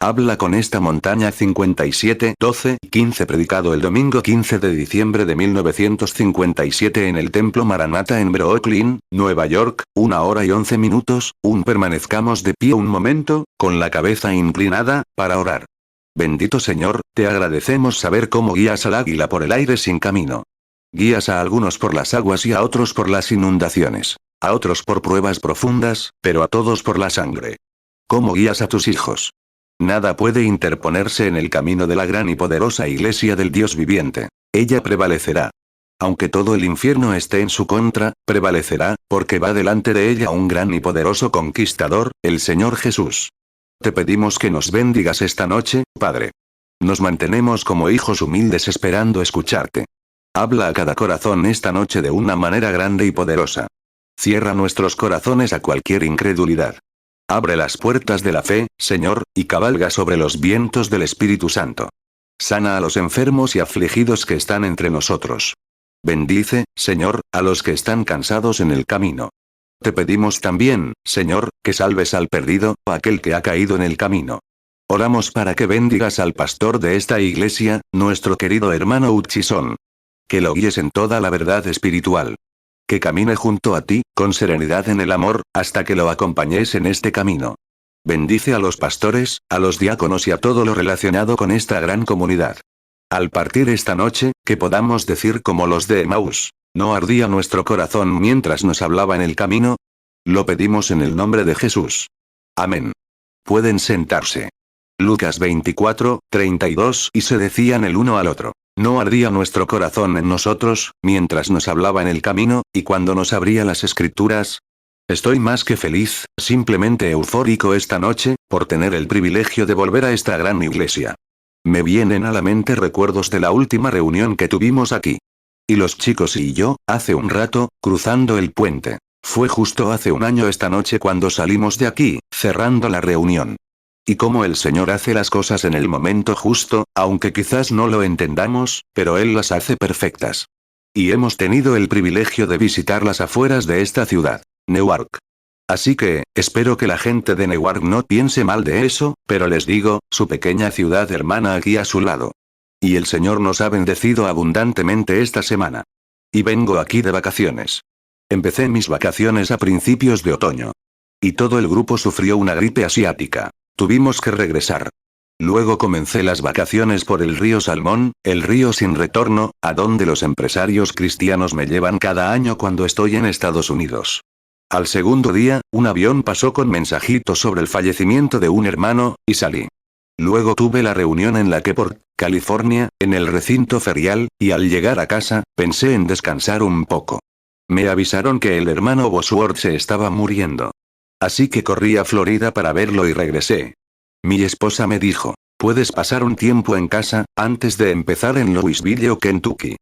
Habla con esta montaña 57, 12, 15 predicado el domingo 15 de diciembre de 1957 en el Templo Maranatha en Brooklyn, Nueva York, 1 hora y 11 minutos, permanezcamos de pie un momento, con la cabeza inclinada, para orar. Bendito Señor, te agradecemos saber cómo guías al águila por el aire sin camino. Guías a algunos por las aguas y a otros por las inundaciones. A otros por pruebas profundas, pero a todos por la sangre. ¿Cómo guías a tus hijos? Nada puede interponerse en el camino de la gran y poderosa Iglesia del Dios viviente. Ella prevalecerá. Aunque todo el infierno esté en su contra, prevalecerá, porque va delante de ella un gran y poderoso conquistador, el Señor Jesús. Te pedimos que nos bendigas esta noche, Padre. Nos mantenemos como hijos humildes esperando escucharte. Habla a cada corazón esta noche de una manera grande y poderosa. Cierra nuestros corazones a cualquier incredulidad. Abre las puertas de la fe, Señor, y cabalga sobre los vientos del Espíritu Santo. Sana a los enfermos y afligidos que están entre nosotros. Bendice, Señor, a los que están cansados en el camino. Te pedimos también, Señor, que salves al perdido, o aquel que ha caído en el camino. Oramos para que bendigas al pastor de esta iglesia, nuestro querido hermano Hutchison. Que lo guíes en toda la verdad espiritual. Que camine junto a ti, con serenidad en el amor, hasta que lo acompañes en este camino. Bendice a los pastores, a los diáconos y a todo lo relacionado con esta gran comunidad. Al partir esta noche, que podamos decir como los de Emaús, ¿no ardía nuestro corazón mientras nos hablaba en el camino? Lo pedimos en el nombre de Jesús. Amén. Pueden sentarse. Lucas 24, 32 y se decían el uno al otro. ¿No ardía nuestro corazón en nosotros, mientras nos hablaba en el camino, y cuando nos abría las escrituras? Estoy más que feliz, simplemente eufórico esta noche, por tener el privilegio de volver a esta gran iglesia. Me vienen a la mente recuerdos de la última reunión que tuvimos aquí. Y los chicos y yo, hace un rato, cruzando el puente. Fue justo hace un año esta noche cuando salimos de aquí, cerrando la reunión. Y cómo el Señor hace las cosas en el momento justo, aunque quizás no lo entendamos, pero Él las hace perfectas. Y hemos tenido el privilegio de visitar las afueras de esta ciudad, Newark. Así que, espero que la gente de Newark no piense mal de eso, pero les digo, su pequeña ciudad hermana aquí a su lado. Y el Señor nos ha bendecido abundantemente esta semana. Y vengo aquí de vacaciones. Empecé mis vacaciones a principios de otoño. Y todo el grupo sufrió una gripe asiática. Tuvimos que regresar. Luego comencé las vacaciones por el río Salmón, el río sin retorno, a donde los empresarios cristianos me llevan cada año cuando estoy en Estados Unidos. Al segundo día, un avión pasó con mensajitos sobre el fallecimiento de un hermano, y salí. Luego tuve la reunión en la que por California, en el recinto ferial, y al llegar a casa, pensé en descansar un poco. Me avisaron que el hermano Bosworth se estaba muriendo. Así que corrí a Florida para verlo y regresé. Mi esposa me dijo, puedes pasar un tiempo en casa, antes de empezar en Louisville o Kentucky.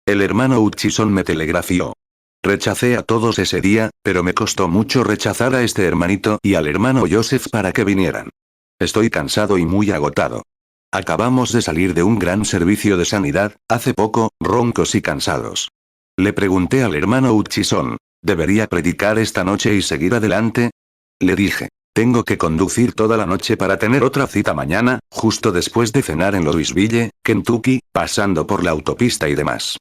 El hermano Hutchison me telegrafió. Rechacé a todos ese día, pero me costó mucho rechazar a este hermanito y al hermano Joseph para que vinieran. Estoy cansado y muy agotado. Acabamos de salir de un gran servicio de sanidad, hace poco, roncos y cansados. Le pregunté al hermano Hutchison, ¿debería predicar esta noche y seguir adelante? Le dije, tengo que conducir toda la noche para tener otra cita mañana, justo después de cenar en Louisville, Kentucky, pasando por la autopista y demás.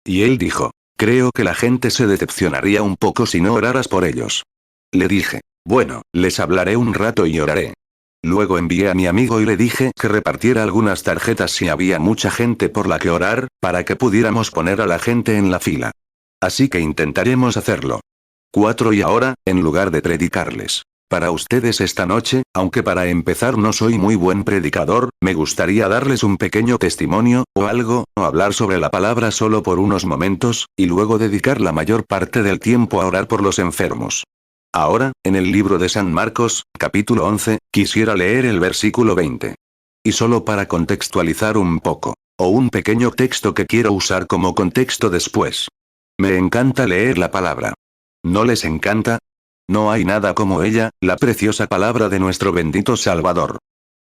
Y él dijo, creo que la gente se decepcionaría un poco si no oraras por ellos. Le dije, bueno, les hablaré un rato y oraré. Luego envié a mi amigo y le dije que repartiera algunas tarjetas si había mucha gente por la que orar, para que pudiéramos poner a la gente en la fila. Así que intentaremos hacerlo. 4 y ahora, en lugar de predicarles. Para ustedes esta noche, aunque para empezar no soy muy buen predicador, me gustaría darles un pequeño testimonio, o algo, o hablar sobre la palabra solo por unos momentos, y luego dedicar la mayor parte del tiempo a orar por los enfermos. Ahora, en el libro de San Marcos, capítulo 11, quisiera leer el versículo 20. Y solo para contextualizar un poco, o un pequeño texto que quiero usar como contexto después. Me encanta leer la palabra. ¿No les encanta? No hay nada como ella, la preciosa palabra de nuestro bendito Salvador.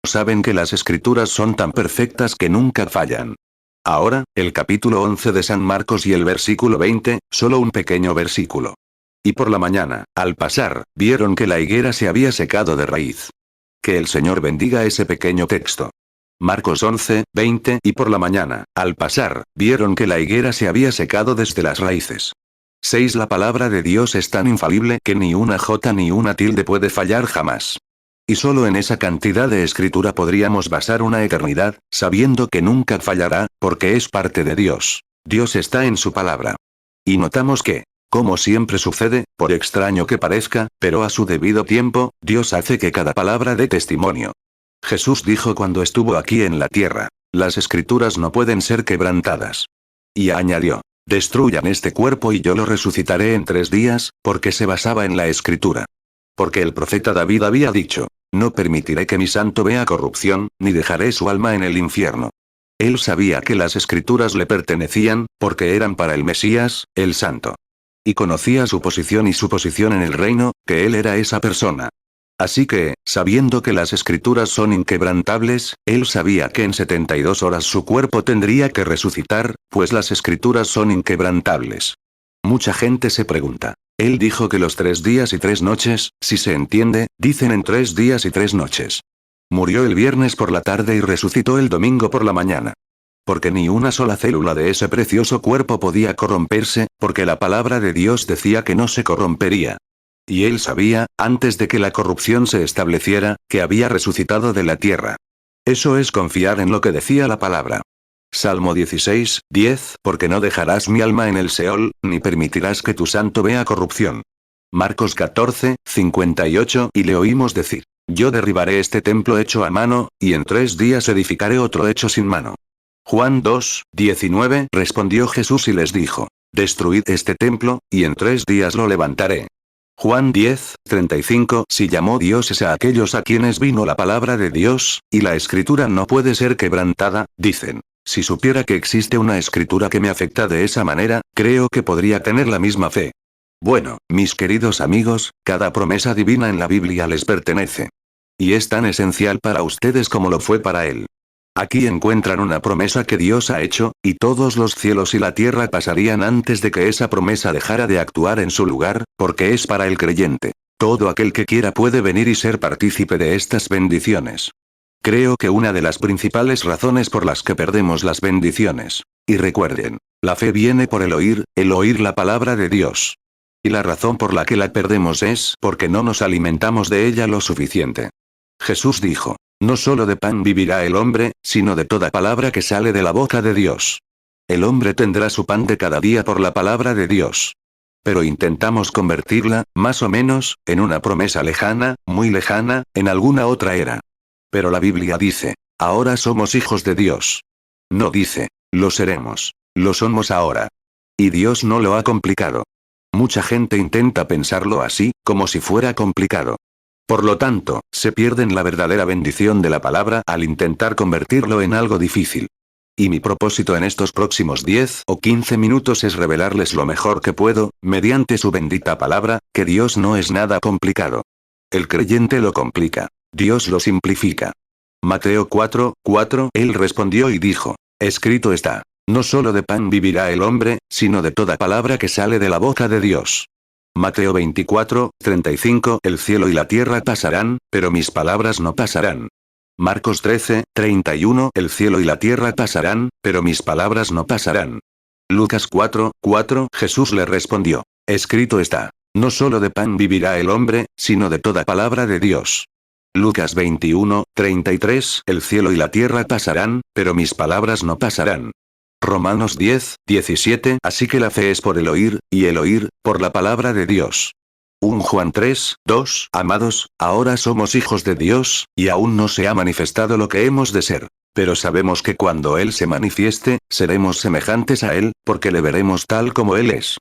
Saben que las escrituras son tan perfectas que nunca fallan. Ahora, el capítulo 11 de San Marcos y el versículo 20, solo un pequeño versículo. Y por la mañana, al pasar, vieron que la higuera se había secado de raíz. Que el Señor bendiga ese pequeño texto. Marcos 11, 20. Y por la mañana, al pasar, vieron que la higuera se había secado desde las raíces. 6. La palabra de Dios es tan infalible que ni una jota ni una tilde puede fallar jamás. Y solo en esa cantidad de escritura podríamos basar una eternidad, sabiendo que nunca fallará, porque es parte de Dios. Dios está en su palabra. Y notamos que, como siempre sucede, por extraño que parezca, pero a su debido tiempo, Dios hace que cada palabra dé testimonio. Jesús dijo cuando estuvo aquí en la tierra: las escrituras no pueden ser quebrantadas. Y añadió: destruyan este cuerpo y yo lo resucitaré en 3 días, porque se basaba en la escritura. Porque el profeta David había dicho: no permitiré que mi santo vea corrupción, ni dejaré su alma en el infierno. Él sabía que las escrituras le pertenecían, porque eran para el Mesías, el santo. Y conocía su posición y su posición en el reino, que él era esa persona. Así que, sabiendo que las escrituras son inquebrantables, él sabía que en 72 horas su cuerpo tendría que resucitar, pues las escrituras son inquebrantables. Mucha gente se pregunta. Él dijo que los 3 días y 3 noches, si se entiende, dicen en 3 días y 3 noches. Murió el viernes por la tarde y resucitó el domingo por la mañana. Porque ni una sola célula de ese precioso cuerpo podía corromperse, porque la palabra de Dios decía que no se corrompería. Y él sabía, antes de que la corrupción se estableciera, que había resucitado de la tierra. Eso es confiar en lo que decía la palabra. Salmo 16, 10. Porque no dejarás mi alma en el Seol, ni permitirás que tu santo vea corrupción. Marcos 14, 58. Y le oímos decir: yo derribaré este templo hecho a mano, y en 3 días edificaré otro hecho sin mano. Juan 2, 19. Respondió Jesús y les dijo: destruid este templo, y en 3 días lo levantaré. Juan 10, 35. Si llamó Dios a aquellos a quienes vino la palabra de Dios, y la escritura no puede ser quebrantada, dicen: si supiera que existe una escritura que me afecta de esa manera, creo que podría tener la misma fe. Bueno, mis queridos amigos, cada promesa divina en la Biblia les pertenece. Y es tan esencial para ustedes como lo fue para él. Aquí encuentran una promesa que Dios ha hecho, y todos los cielos y la tierra pasarían antes de que esa promesa dejara de actuar en su lugar, porque es para el creyente. Todo aquel que quiera puede venir y ser partícipe de estas bendiciones. Creo que una de las principales razones por las que perdemos las bendiciones. Y recuerden, la fe viene por el oír la palabra de Dios. Y la razón por la que la perdemos es porque no nos alimentamos de ella lo suficiente. Jesús dijo: no solo de pan vivirá el hombre, sino de toda palabra que sale de la boca de Dios. El hombre tendrá su pan de cada día por la palabra de Dios. Pero intentamos convertirla, más o menos, en una promesa lejana, muy lejana, en alguna otra era. Pero la Biblia dice: ahora somos hijos de Dios. No dice: lo seremos. Lo somos ahora. Y Dios no lo ha complicado. Mucha gente intenta pensarlo así, como si fuera complicado. Por lo tanto, se pierden la verdadera bendición de la palabra al intentar convertirlo en algo difícil. Y mi propósito en estos próximos 10 o 15 minutos es revelarles lo mejor que puedo, mediante su bendita palabra, que Dios no es nada complicado. El creyente lo complica. Dios lo simplifica. Mateo 4, 4. Él respondió y dijo: escrito está: no solo de pan vivirá el hombre, sino de toda palabra que sale de la boca de Dios. Mateo 24, 35. El cielo y la tierra pasarán, pero mis palabras no pasarán. Marcos 13, 31. El cielo y la tierra pasarán, pero mis palabras no pasarán. Lucas 4, 4. Jesús le respondió: escrito está: no solo de pan vivirá el hombre, sino de toda palabra de Dios. Lucas 21, 33. El cielo y la tierra pasarán, pero mis palabras no pasarán. Romanos 10, 17. Así que la fe es por el oír, y el oír, por la palabra de Dios. 1 Juan 3, 2. Amados, ahora somos hijos de Dios, y aún no se ha manifestado lo que hemos de ser. Pero sabemos que cuando Él se manifieste, seremos semejantes a Él, porque le veremos tal como Él es.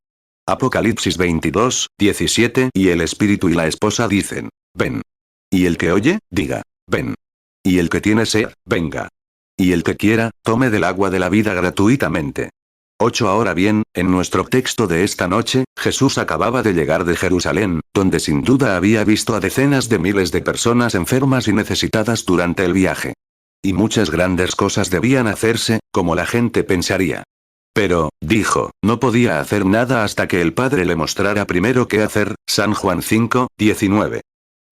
Apocalipsis 22, 17. Y el Espíritu y la esposa dicen: ven. Y el que oye, diga: ven. Y el que tiene sed, venga. Y el que quiera, tome del agua de la vida gratuitamente. 8. Ahora bien, en nuestro texto de esta noche, Jesús acababa de llegar de Jerusalén, donde sin duda había visto a decenas de miles de personas enfermas y necesitadas durante el viaje. Y muchas grandes cosas debían hacerse, como la gente pensaría. Pero, dijo, no podía hacer nada hasta que el Padre le mostrara primero qué hacer. San Juan 5, 19.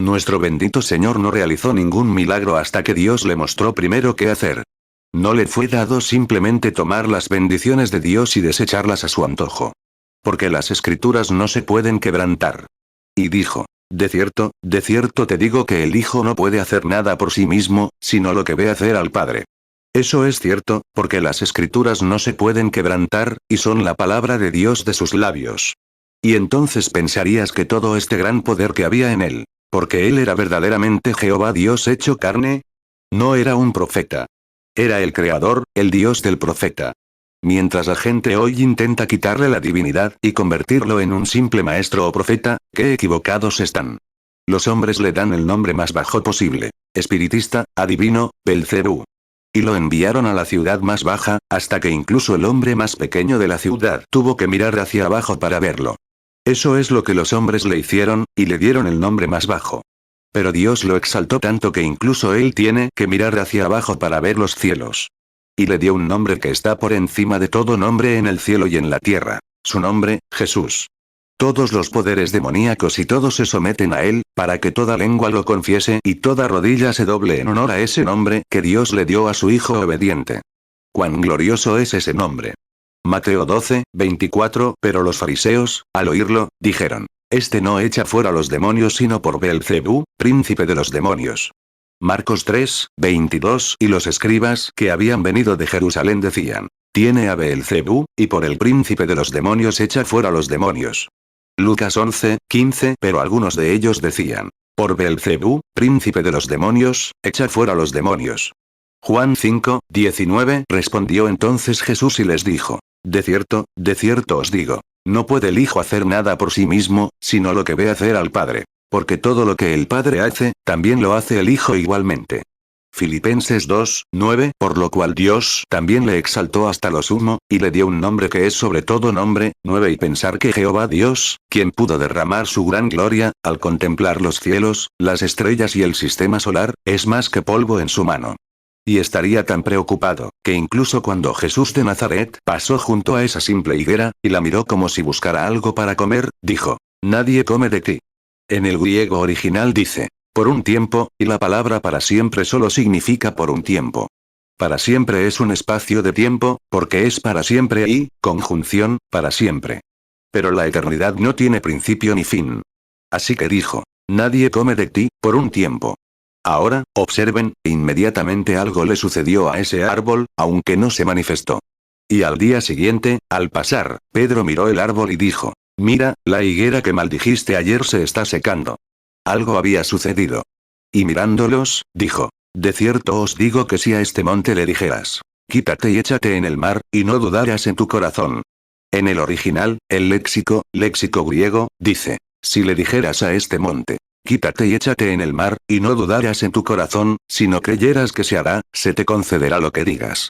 Nuestro bendito Señor no realizó ningún milagro hasta que Dios le mostró primero qué hacer. No le fue dado simplemente tomar las bendiciones de Dios y desecharlas a su antojo. Porque las escrituras no se pueden quebrantar. Y dijo, de cierto te digo que el Hijo no puede hacer nada por sí mismo, sino lo que ve hacer al Padre. Eso es cierto, porque las escrituras no se pueden quebrantar, y son la palabra de Dios de sus labios. Y entonces pensarías que todo este gran poder que había en él, porque él era verdaderamente Jehová Dios hecho carne, no era un profeta. Era el creador, el Dios del profeta. Mientras la gente hoy intenta quitarle la divinidad y convertirlo en un simple maestro o profeta, qué equivocados están. Los hombres le dan el nombre más bajo posible: espiritista, adivino, Belcebú. Y lo enviaron a la ciudad más baja, hasta que incluso el hombre más pequeño de la ciudad tuvo que mirar hacia abajo para verlo. Eso es lo que los hombres le hicieron, y le dieron el nombre más bajo. Pero Dios lo exaltó tanto que incluso él tiene que mirar hacia abajo para ver los cielos. Y le dio un nombre que está por encima de todo nombre en el cielo y en la tierra. Su nombre, Jesús. Todos los poderes demoníacos y todos se someten a él, para que toda lengua lo confiese y toda rodilla se doble en honor a ese nombre que Dios le dio a su Hijo obediente. ¡Cuán glorioso es ese nombre! Mateo 12, 24. Pero los fariseos, al oírlo, dijeron: Este no echa fuera los demonios sino por Beelzebú, príncipe de los demonios. Marcos 3, 22. Y los escribas que habían venido de Jerusalén decían: Tiene a Beelzebú, y por el príncipe de los demonios echa fuera los demonios. Lucas 11, 15. Pero algunos de ellos decían: Por Beelzebú, príncipe de los demonios, echa fuera los demonios. Juan 5, 19. Respondió entonces Jesús y les dijo: de cierto os digo, no puede el Hijo hacer nada por sí mismo, sino lo que ve hacer al Padre. Porque todo lo que el Padre hace, también lo hace el Hijo igualmente. Filipenses 2, 9. Por lo cual Dios también le exaltó hasta lo sumo, y le dio un nombre que es sobre todo nombre, 9. Y pensar que Jehová Dios, quien pudo derramar su gran gloria, al contemplar los cielos, las estrellas y el sistema solar, es más que polvo en su mano. Y estaría tan preocupado, que incluso cuando Jesús de Nazaret pasó junto a esa simple higuera, y la miró como si buscara algo para comer, dijo: Nadie come de ti. En el griego original dice: por un tiempo, y la palabra para siempre solo significa por un tiempo. Para siempre es un espacio de tiempo, porque es para siempre y, conjunción, para siempre. Pero la eternidad no tiene principio ni fin. Así que dijo: Nadie come de ti, por un tiempo. Ahora, observen, inmediatamente algo le sucedió a ese árbol, aunque no se manifestó. Y al día siguiente, al pasar, Pedro miró el árbol y dijo: Mira, la higuera que maldijiste ayer se está secando. Algo había sucedido. Y mirándolos, dijo: De cierto os digo que si a este monte le dijeras: Quítate y échate en el mar, y no dudarás en tu corazón. En el original, el léxico griego, dice: Si le dijeras a este monte: Quítate y échate en el mar, y no dudarás en tu corazón, sino creyeras que se hará, se te concederá lo que digas.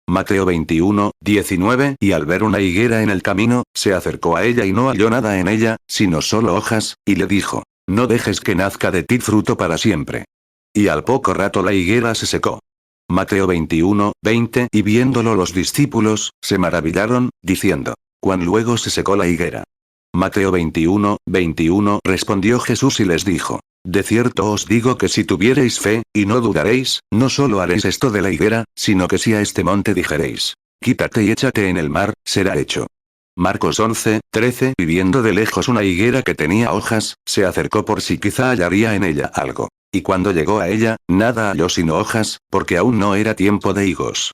Mateo 21, 19. Y al ver una higuera en el camino, se acercó a ella y no halló nada en ella, sino solo hojas, y le dijo: No dejes que nazca de ti fruto para siempre. Y al poco rato la higuera se secó. Mateo 21, 20. Y viéndolo los discípulos, se maravillaron, diciendo: Cuán luego se secó la higuera. Mateo 21, 21. Respondió Jesús y les dijo: De cierto os digo que si tuviereis fe, y no dudaréis, no solo haréis esto de la higuera, sino que si a este monte dijereis: Quítate y échate en el mar, será hecho. Marcos 11, 13. Y viendo de lejos una higuera que tenía hojas, se acercó por si quizá hallaría en ella algo. Y cuando llegó a ella, nada halló sino hojas, porque aún no era tiempo de higos.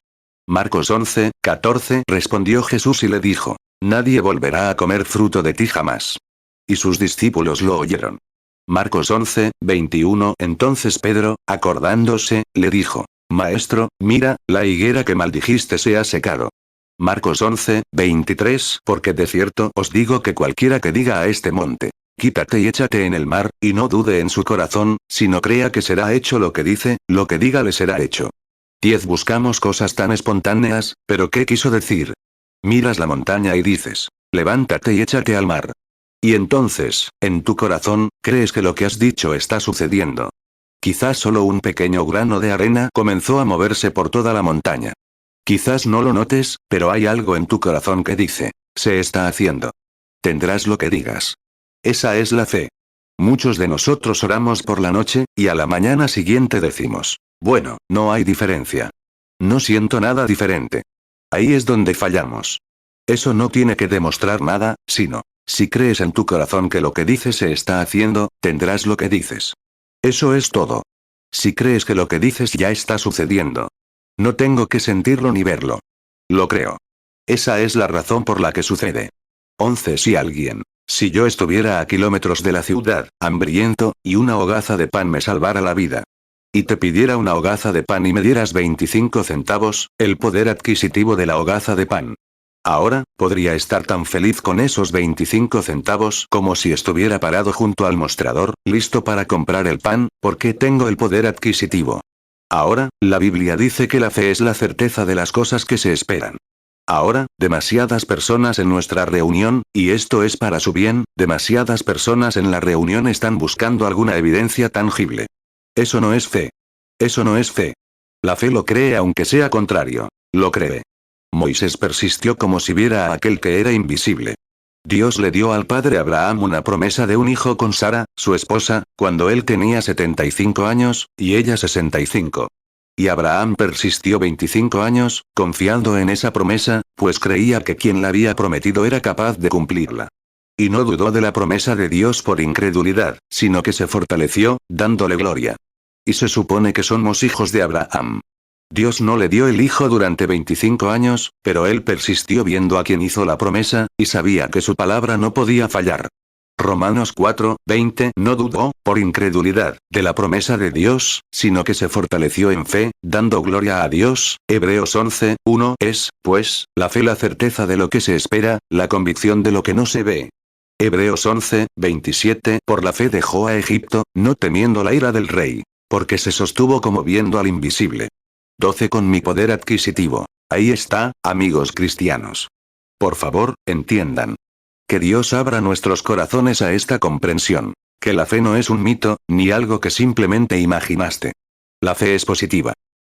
Marcos 11, 14. Respondió Jesús y le dijo: Nadie volverá a comer fruto de ti jamás. Y sus discípulos lo oyeron. Marcos 11, 21. Entonces Pedro, acordándose, le dijo: Maestro, mira, la higuera que maldijiste se ha secado. Marcos 11, 23. Porque de cierto os digo que cualquiera que diga a este monte: Quítate y échate en el mar, y no dude en su corazón, sino crea que será hecho lo que dice, lo que diga le será hecho. 10. Buscamos cosas tan espontáneas, pero ¿qué quiso decir? Miras la montaña y dices: Levántate y échate al mar. Y entonces, en tu corazón, crees que lo que has dicho está sucediendo. Quizás solo un pequeño grano de arena comenzó a moverse por toda la montaña. Quizás no lo notes, pero hay algo en tu corazón que dice: se está haciendo. Tendrás lo que digas. Esa es la fe. Muchos de nosotros oramos por la noche, y a la mañana siguiente decimos, bueno, no hay diferencia. No siento nada diferente. Ahí es donde fallamos. Eso no tiene que demostrar nada, sino, si crees en tu corazón que lo que dices se está haciendo, tendrás lo que dices. Eso es todo. Si crees que lo que dices ya está sucediendo. No tengo que sentirlo ni verlo. Lo creo. Esa es la razón por la que sucede. 11. Si yo estuviera a kilómetros de la ciudad, hambriento, y una hogaza de pan me salvara la vida. Y te pidiera una hogaza de pan y me dieras 25 centavos, el poder adquisitivo de la hogaza de pan. Ahora, podría estar tan feliz con esos 25 centavos como si estuviera parado junto al mostrador, listo para comprar el pan, porque tengo el poder adquisitivo. Ahora, la Biblia dice que la fe es la certeza de las cosas que se esperan. Ahora, demasiadas personas en nuestra reunión, y esto es para su bien, demasiadas personas en la reunión están buscando alguna evidencia tangible. Eso no es fe. Eso no es fe. La fe lo cree aunque sea contrario. Lo cree. Moisés persistió como si viera a aquel que era invisible. Dios le dio al padre Abraham una promesa de un hijo con Sara, su esposa, cuando él tenía 75 años, y ella 65. Y Abraham persistió 25 años, confiando en esa promesa, pues creía que quien la había prometido era capaz de cumplirla. Y no dudó de la promesa de Dios por incredulidad, sino que se fortaleció, dándole gloria. Y se supone que somos hijos de Abraham. Dios no le dio el hijo durante 25 años, pero él persistió viendo a quien hizo la promesa, y sabía que su palabra no podía fallar. Romanos 4:20 no dudó, por incredulidad, de la promesa de Dios, sino que se fortaleció en fe, dando gloria a Dios. Hebreos 11:1 es, pues, la fe la certeza de lo que se espera, la convicción de lo que no se ve. Hebreos 11:27 por la fe dejó a Egipto, no temiendo la ira del rey, porque se sostuvo como viendo al invisible. 12 con mi poder adquisitivo. Ahí está, amigos cristianos. Por favor, entiendan. Que Dios abra nuestros corazones a esta comprensión. Que la fe no es un mito, ni algo que simplemente imaginaste. La fe es positiva.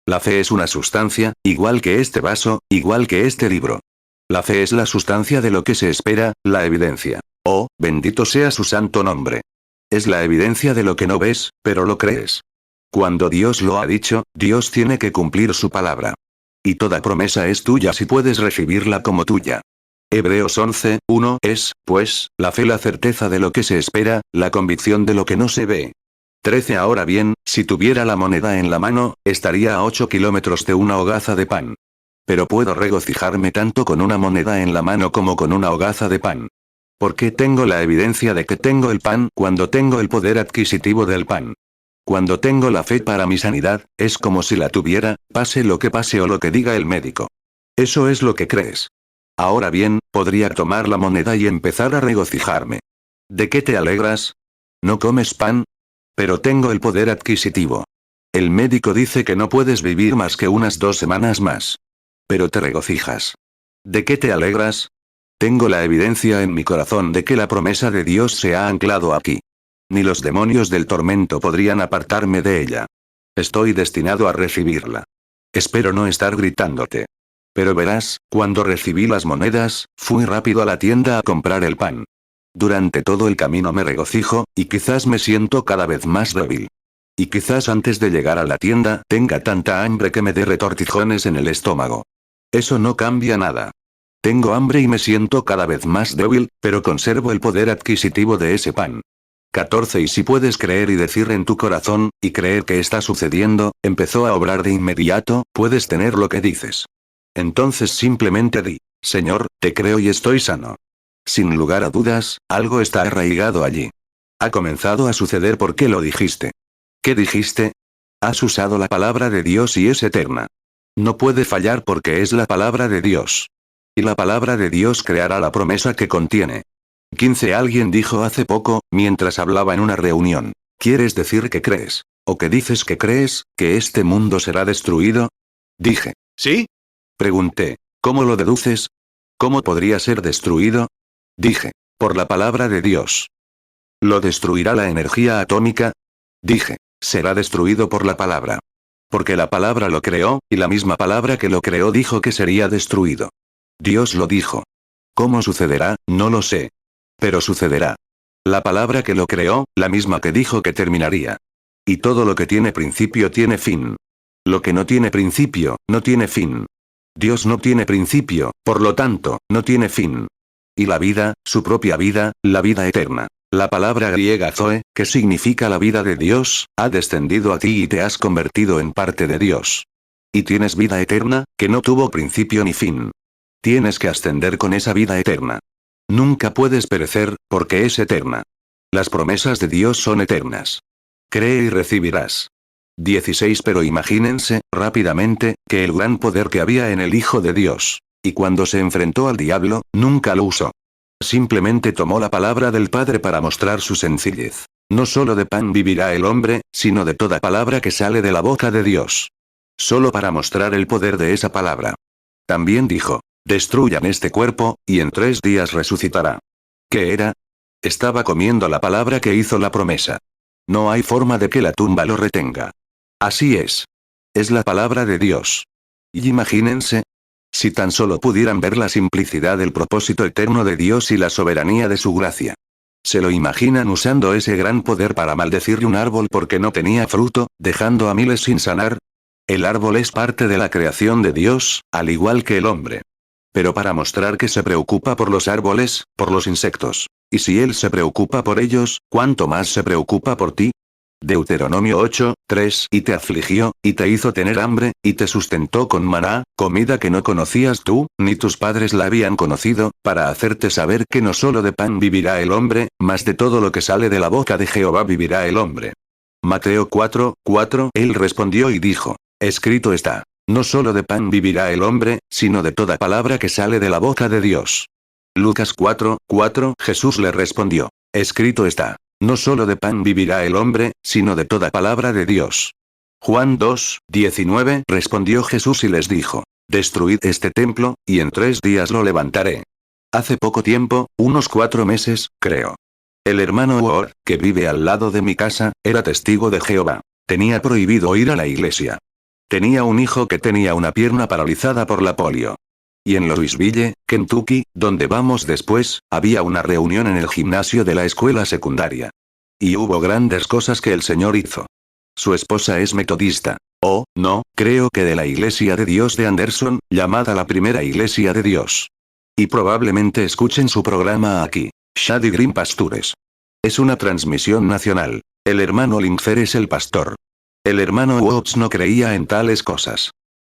La fe es una sustancia, igual que este vaso, igual que este libro. La fe es la sustancia de lo que se espera, la evidencia. Oh, bendito sea su santo nombre. Es la evidencia de lo que no ves, pero lo crees. Cuando Dios lo ha dicho, Dios tiene que cumplir su palabra. Y toda promesa es tuya si puedes recibirla como tuya. Hebreos 11:1 es, pues, la fe la certeza de lo que se espera, la convicción de lo que no se ve. 13 Ahora bien, si tuviera la moneda en la mano, estaría a 8 kilómetros de una hogaza de pan. Pero puedo regocijarme tanto con una moneda en la mano como con una hogaza de pan. Porque tengo la evidencia de que tengo el pan cuando tengo el poder adquisitivo del pan. Cuando tengo la fe para mi sanidad, es como si la tuviera, pase lo que pase o lo que diga el médico. Eso es lo que crees. Ahora bien, podría tomar la moneda y empezar a regocijarme. ¿De qué te alegras? ¿No comes pan? Pero tengo el poder adquisitivo. El médico dice que no puedes vivir más que unas 2 semanas más. Pero te regocijas. ¿De qué te alegras? Tengo la evidencia en mi corazón de que la promesa de Dios se ha anclado aquí. Ni los demonios del tormento podrían apartarme de ella. Estoy destinado a recibirla. Espero no estar gritándote. Pero verás, cuando recibí las monedas, fui rápido a la tienda a comprar el pan. Durante todo el camino me regocijo, y quizás me siento cada vez más débil. Y quizás antes de llegar a la tienda tenga tanta hambre que me dé retortijones en el estómago. Eso no cambia nada. Tengo hambre y me siento cada vez más débil, pero conservo el poder adquisitivo de ese pan. 14 Y si puedes creer y decir en tu corazón, y creer que está sucediendo, empezó a obrar de inmediato, puedes tener lo que dices. Entonces simplemente di, Señor, te creo y estoy sano. Sin lugar a dudas, algo está arraigado allí. Ha comenzado a suceder porque lo dijiste. ¿Qué dijiste? Has usado la palabra de Dios y es eterna. No puede fallar porque es la palabra de Dios. Y la palabra de Dios creará la promesa que contiene. 15 Alguien dijo hace poco, mientras hablaba en una reunión, ¿quieres decir que crees, o que dices que crees, que este mundo será destruido? Dije, ¿sí? Pregunté, ¿cómo lo deduces? ¿Cómo podría ser destruido? Dije, por la palabra de Dios. ¿Lo destruirá la energía atómica? Dije, será destruido por la palabra. Porque la palabra lo creó, y la misma palabra que lo creó dijo que sería destruido. Dios lo dijo. ¿Cómo sucederá? No lo sé. Pero sucederá. La palabra que lo creó, la misma que dijo que terminaría. Y todo lo que tiene principio tiene fin. Lo que no tiene principio, no tiene fin. Dios no tiene principio, por lo tanto, no tiene fin. Y la vida, su propia vida, la vida eterna. La palabra griega zoe, que significa la vida de Dios, ha descendido a ti y te has convertido en parte de Dios. Y tienes vida eterna, que no tuvo principio ni fin. Tienes que ascender con esa vida eterna. Nunca puedes perecer, porque es eterna. Las promesas de Dios son eternas. Cree y recibirás. 16 Pero imagínense, rápidamente, que el gran poder que había en el Hijo de Dios. Y cuando se enfrentó al diablo, nunca lo usó. Simplemente tomó la palabra del Padre para mostrar su sencillez. No solo de pan vivirá el hombre, sino de toda palabra que sale de la boca de Dios. Solo para mostrar el poder de esa palabra. También dijo, destruyan este cuerpo, y en 3 días resucitará. ¿Qué era? Estaba comiendo la palabra que hizo la promesa. No hay forma de que la tumba lo retenga. Así es. Es la palabra de Dios. Y imagínense. Si tan solo pudieran ver la simplicidad del propósito eterno de Dios y la soberanía de su gracia. ¿Se lo imaginan usando ese gran poder para maldecir un árbol porque no tenía fruto, dejando a miles sin sanar? El árbol es parte de la creación de Dios, al igual que el hombre. Pero para mostrar que se preocupa por los árboles, por los insectos. Y si Él se preocupa por ellos, ¿cuánto más se preocupa por ti? Deuteronomio 8, 3 Y te afligió, y te hizo tener hambre, y te sustentó con maná, comida que no conocías tú, ni tus padres la habían conocido, para hacerte saber que no solo de pan vivirá el hombre, mas de todo lo que sale de la boca de Jehová vivirá el hombre. Mateo 4, 4 Él respondió y dijo, escrito está, no solo de pan vivirá el hombre, sino de toda palabra que sale de la boca de Dios. Lucas 4, 4 Jesús le respondió, escrito está. No solo de pan vivirá el hombre, sino de toda palabra de Dios. Juan 2, 19 Respondió Jesús y les dijo, destruid este templo, y en 3 días lo levantaré. Hace poco tiempo, unos 4 meses, creo. El hermano Ward, que vive al lado de mi casa, era testigo de Jehová. Tenía prohibido ir a la iglesia. Tenía un hijo que tenía una pierna paralizada por la polio. Y en Louisville, Kentucky, donde vamos después, había una reunión en el gimnasio de la escuela secundaria. Y hubo grandes cosas que el Señor hizo. Su esposa es metodista. Oh, no, creo que de la Iglesia de Dios de Anderson, llamada la Primera Iglesia de Dios. Y probablemente escuchen su programa aquí. Shady Green Pastures. Es una transmisión nacional. El hermano Linkfer es el pastor. El hermano Watts no creía en tales cosas.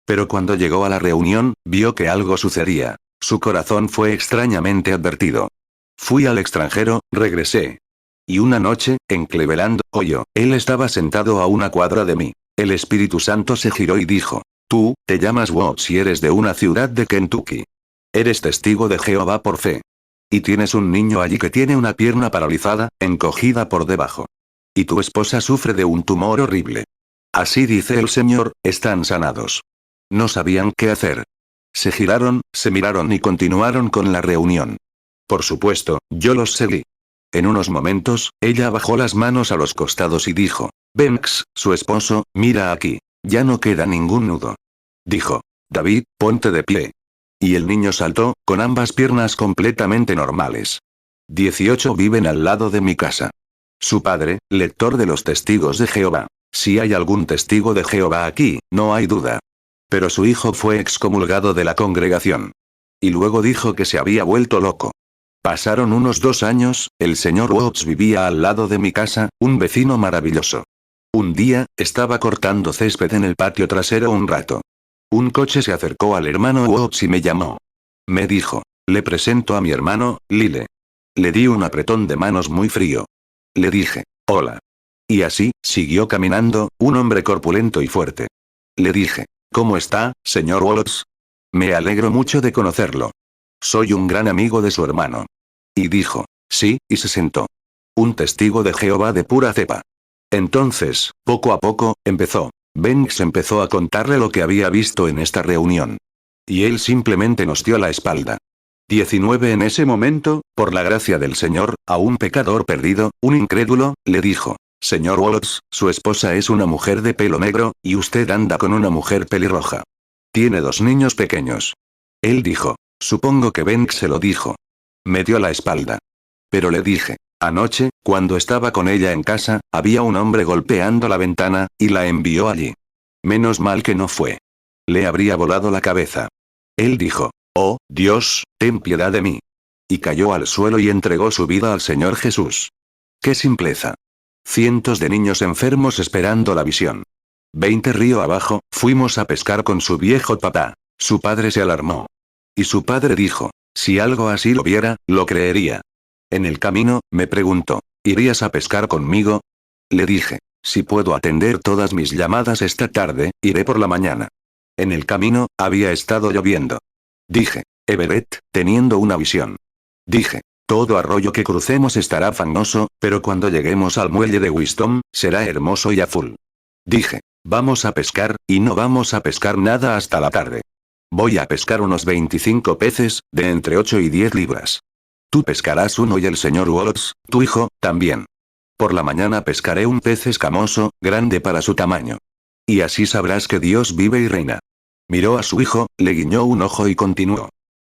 Pero cuando llegó a la reunión, vio que algo sucedía. Su corazón fue extrañamente advertido. Fui al extranjero, regresé. Y una noche, en Cleveland, oyó, él estaba sentado a una cuadra de mí. El Espíritu Santo se giró y dijo, tú, te llamas Watts y eres de una ciudad de Kentucky. Eres testigo de Jehová por fe. Y tienes un niño allí que tiene una pierna paralizada, encogida por debajo. Y tu esposa sufre de un tumor horrible. Así dice el Señor, están sanados. No sabían qué hacer. Se giraron, se miraron y continuaron con la reunión. Por supuesto, yo los seguí. En unos momentos, ella bajó las manos a los costados y dijo, Banks, su esposo, mira aquí. Ya no queda ningún nudo. Dijo, David, ponte de pie. Y el niño saltó, con ambas piernas completamente normales. 18 viven al lado de mi casa. Su padre, lector de los testigos de Jehová. Si hay algún testigo de Jehová aquí, no hay duda. Pero su hijo fue excomulgado de la congregación. Y luego dijo que se había vuelto loco. Pasaron unos 2 años, el señor Watts vivía al lado de mi casa, un vecino maravilloso. Un día, estaba cortando césped en el patio trasero un rato. Un coche se acercó al hermano Watts y me llamó. Me dijo, le presento a mi hermano, Lyle. Le di un apretón de manos muy frío. Le dije, hola. Y así, siguió caminando, un hombre corpulento y fuerte. Le dije, ¿cómo está, señor Watts? Me alegro mucho de conocerlo. Soy un gran amigo de su hermano. Y dijo, sí, y se sentó. Un testigo de Jehová de pura cepa. Entonces, poco a poco, Banks empezó a contarle lo que había visto en esta reunión. Y él simplemente nos dio la espalda. 19 En ese momento, por la gracia del Señor, a un pecador perdido, un incrédulo, le dijo, señor Watts, su esposa es una mujer de pelo negro, y usted anda con una mujer pelirroja. Tiene 2 niños pequeños. Él dijo, supongo que Banks se lo dijo. Me dio la espalda. Pero le dije, anoche, cuando estaba con ella en casa, había un hombre golpeando la ventana, y la envió allí. Menos mal que no fue. Le habría volado la cabeza. Él dijo, oh, Dios, ten piedad de mí. Y cayó al suelo y entregó su vida al Señor Jesús. ¡Qué simpleza! Cientos de niños enfermos esperando la visión. 20 río abajo, fuimos a pescar con su viejo papá. Su padre se alarmó. Y su padre dijo, si algo así lo viera, lo creería. En el camino, me preguntó, ¿irías a pescar conmigo? Le dije, si puedo atender todas mis llamadas esta tarde, iré por la mañana. En el camino, había estado lloviendo. Dije, Everett, teniendo una visión. Dije, todo arroyo que crucemos estará fangoso, pero cuando lleguemos al muelle de Wisdom, será hermoso y azul. Dije, vamos a pescar, y no vamos a pescar nada hasta la tarde. Voy a pescar unos 25 peces, de entre 8 y 10 libras. Tú pescarás uno y el señor Watts, tu hijo, también. Por la mañana pescaré un pez escamoso, grande para su tamaño. Y así sabrás que Dios vive y reina. Miró a su hijo, le guiñó un ojo y continuó.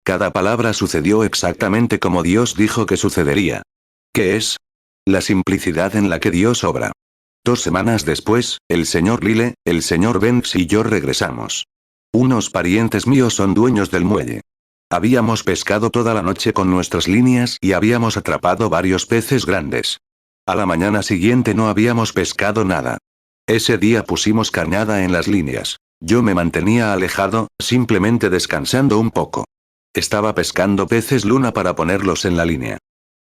Cada palabra sucedió exactamente como Dios dijo que sucedería. ¿Qué es? La simplicidad en la que Dios obra. 2 semanas después, el señor Lyle, el señor Banks y yo regresamos. Unos parientes míos son dueños del muelle. Habíamos pescado toda la noche con nuestras líneas y habíamos atrapado varios peces grandes. A la mañana siguiente no habíamos pescado nada. Ese día pusimos carnada en las líneas. Yo me mantenía alejado, simplemente descansando un poco. Estaba pescando peces luna para ponerlos en la línea.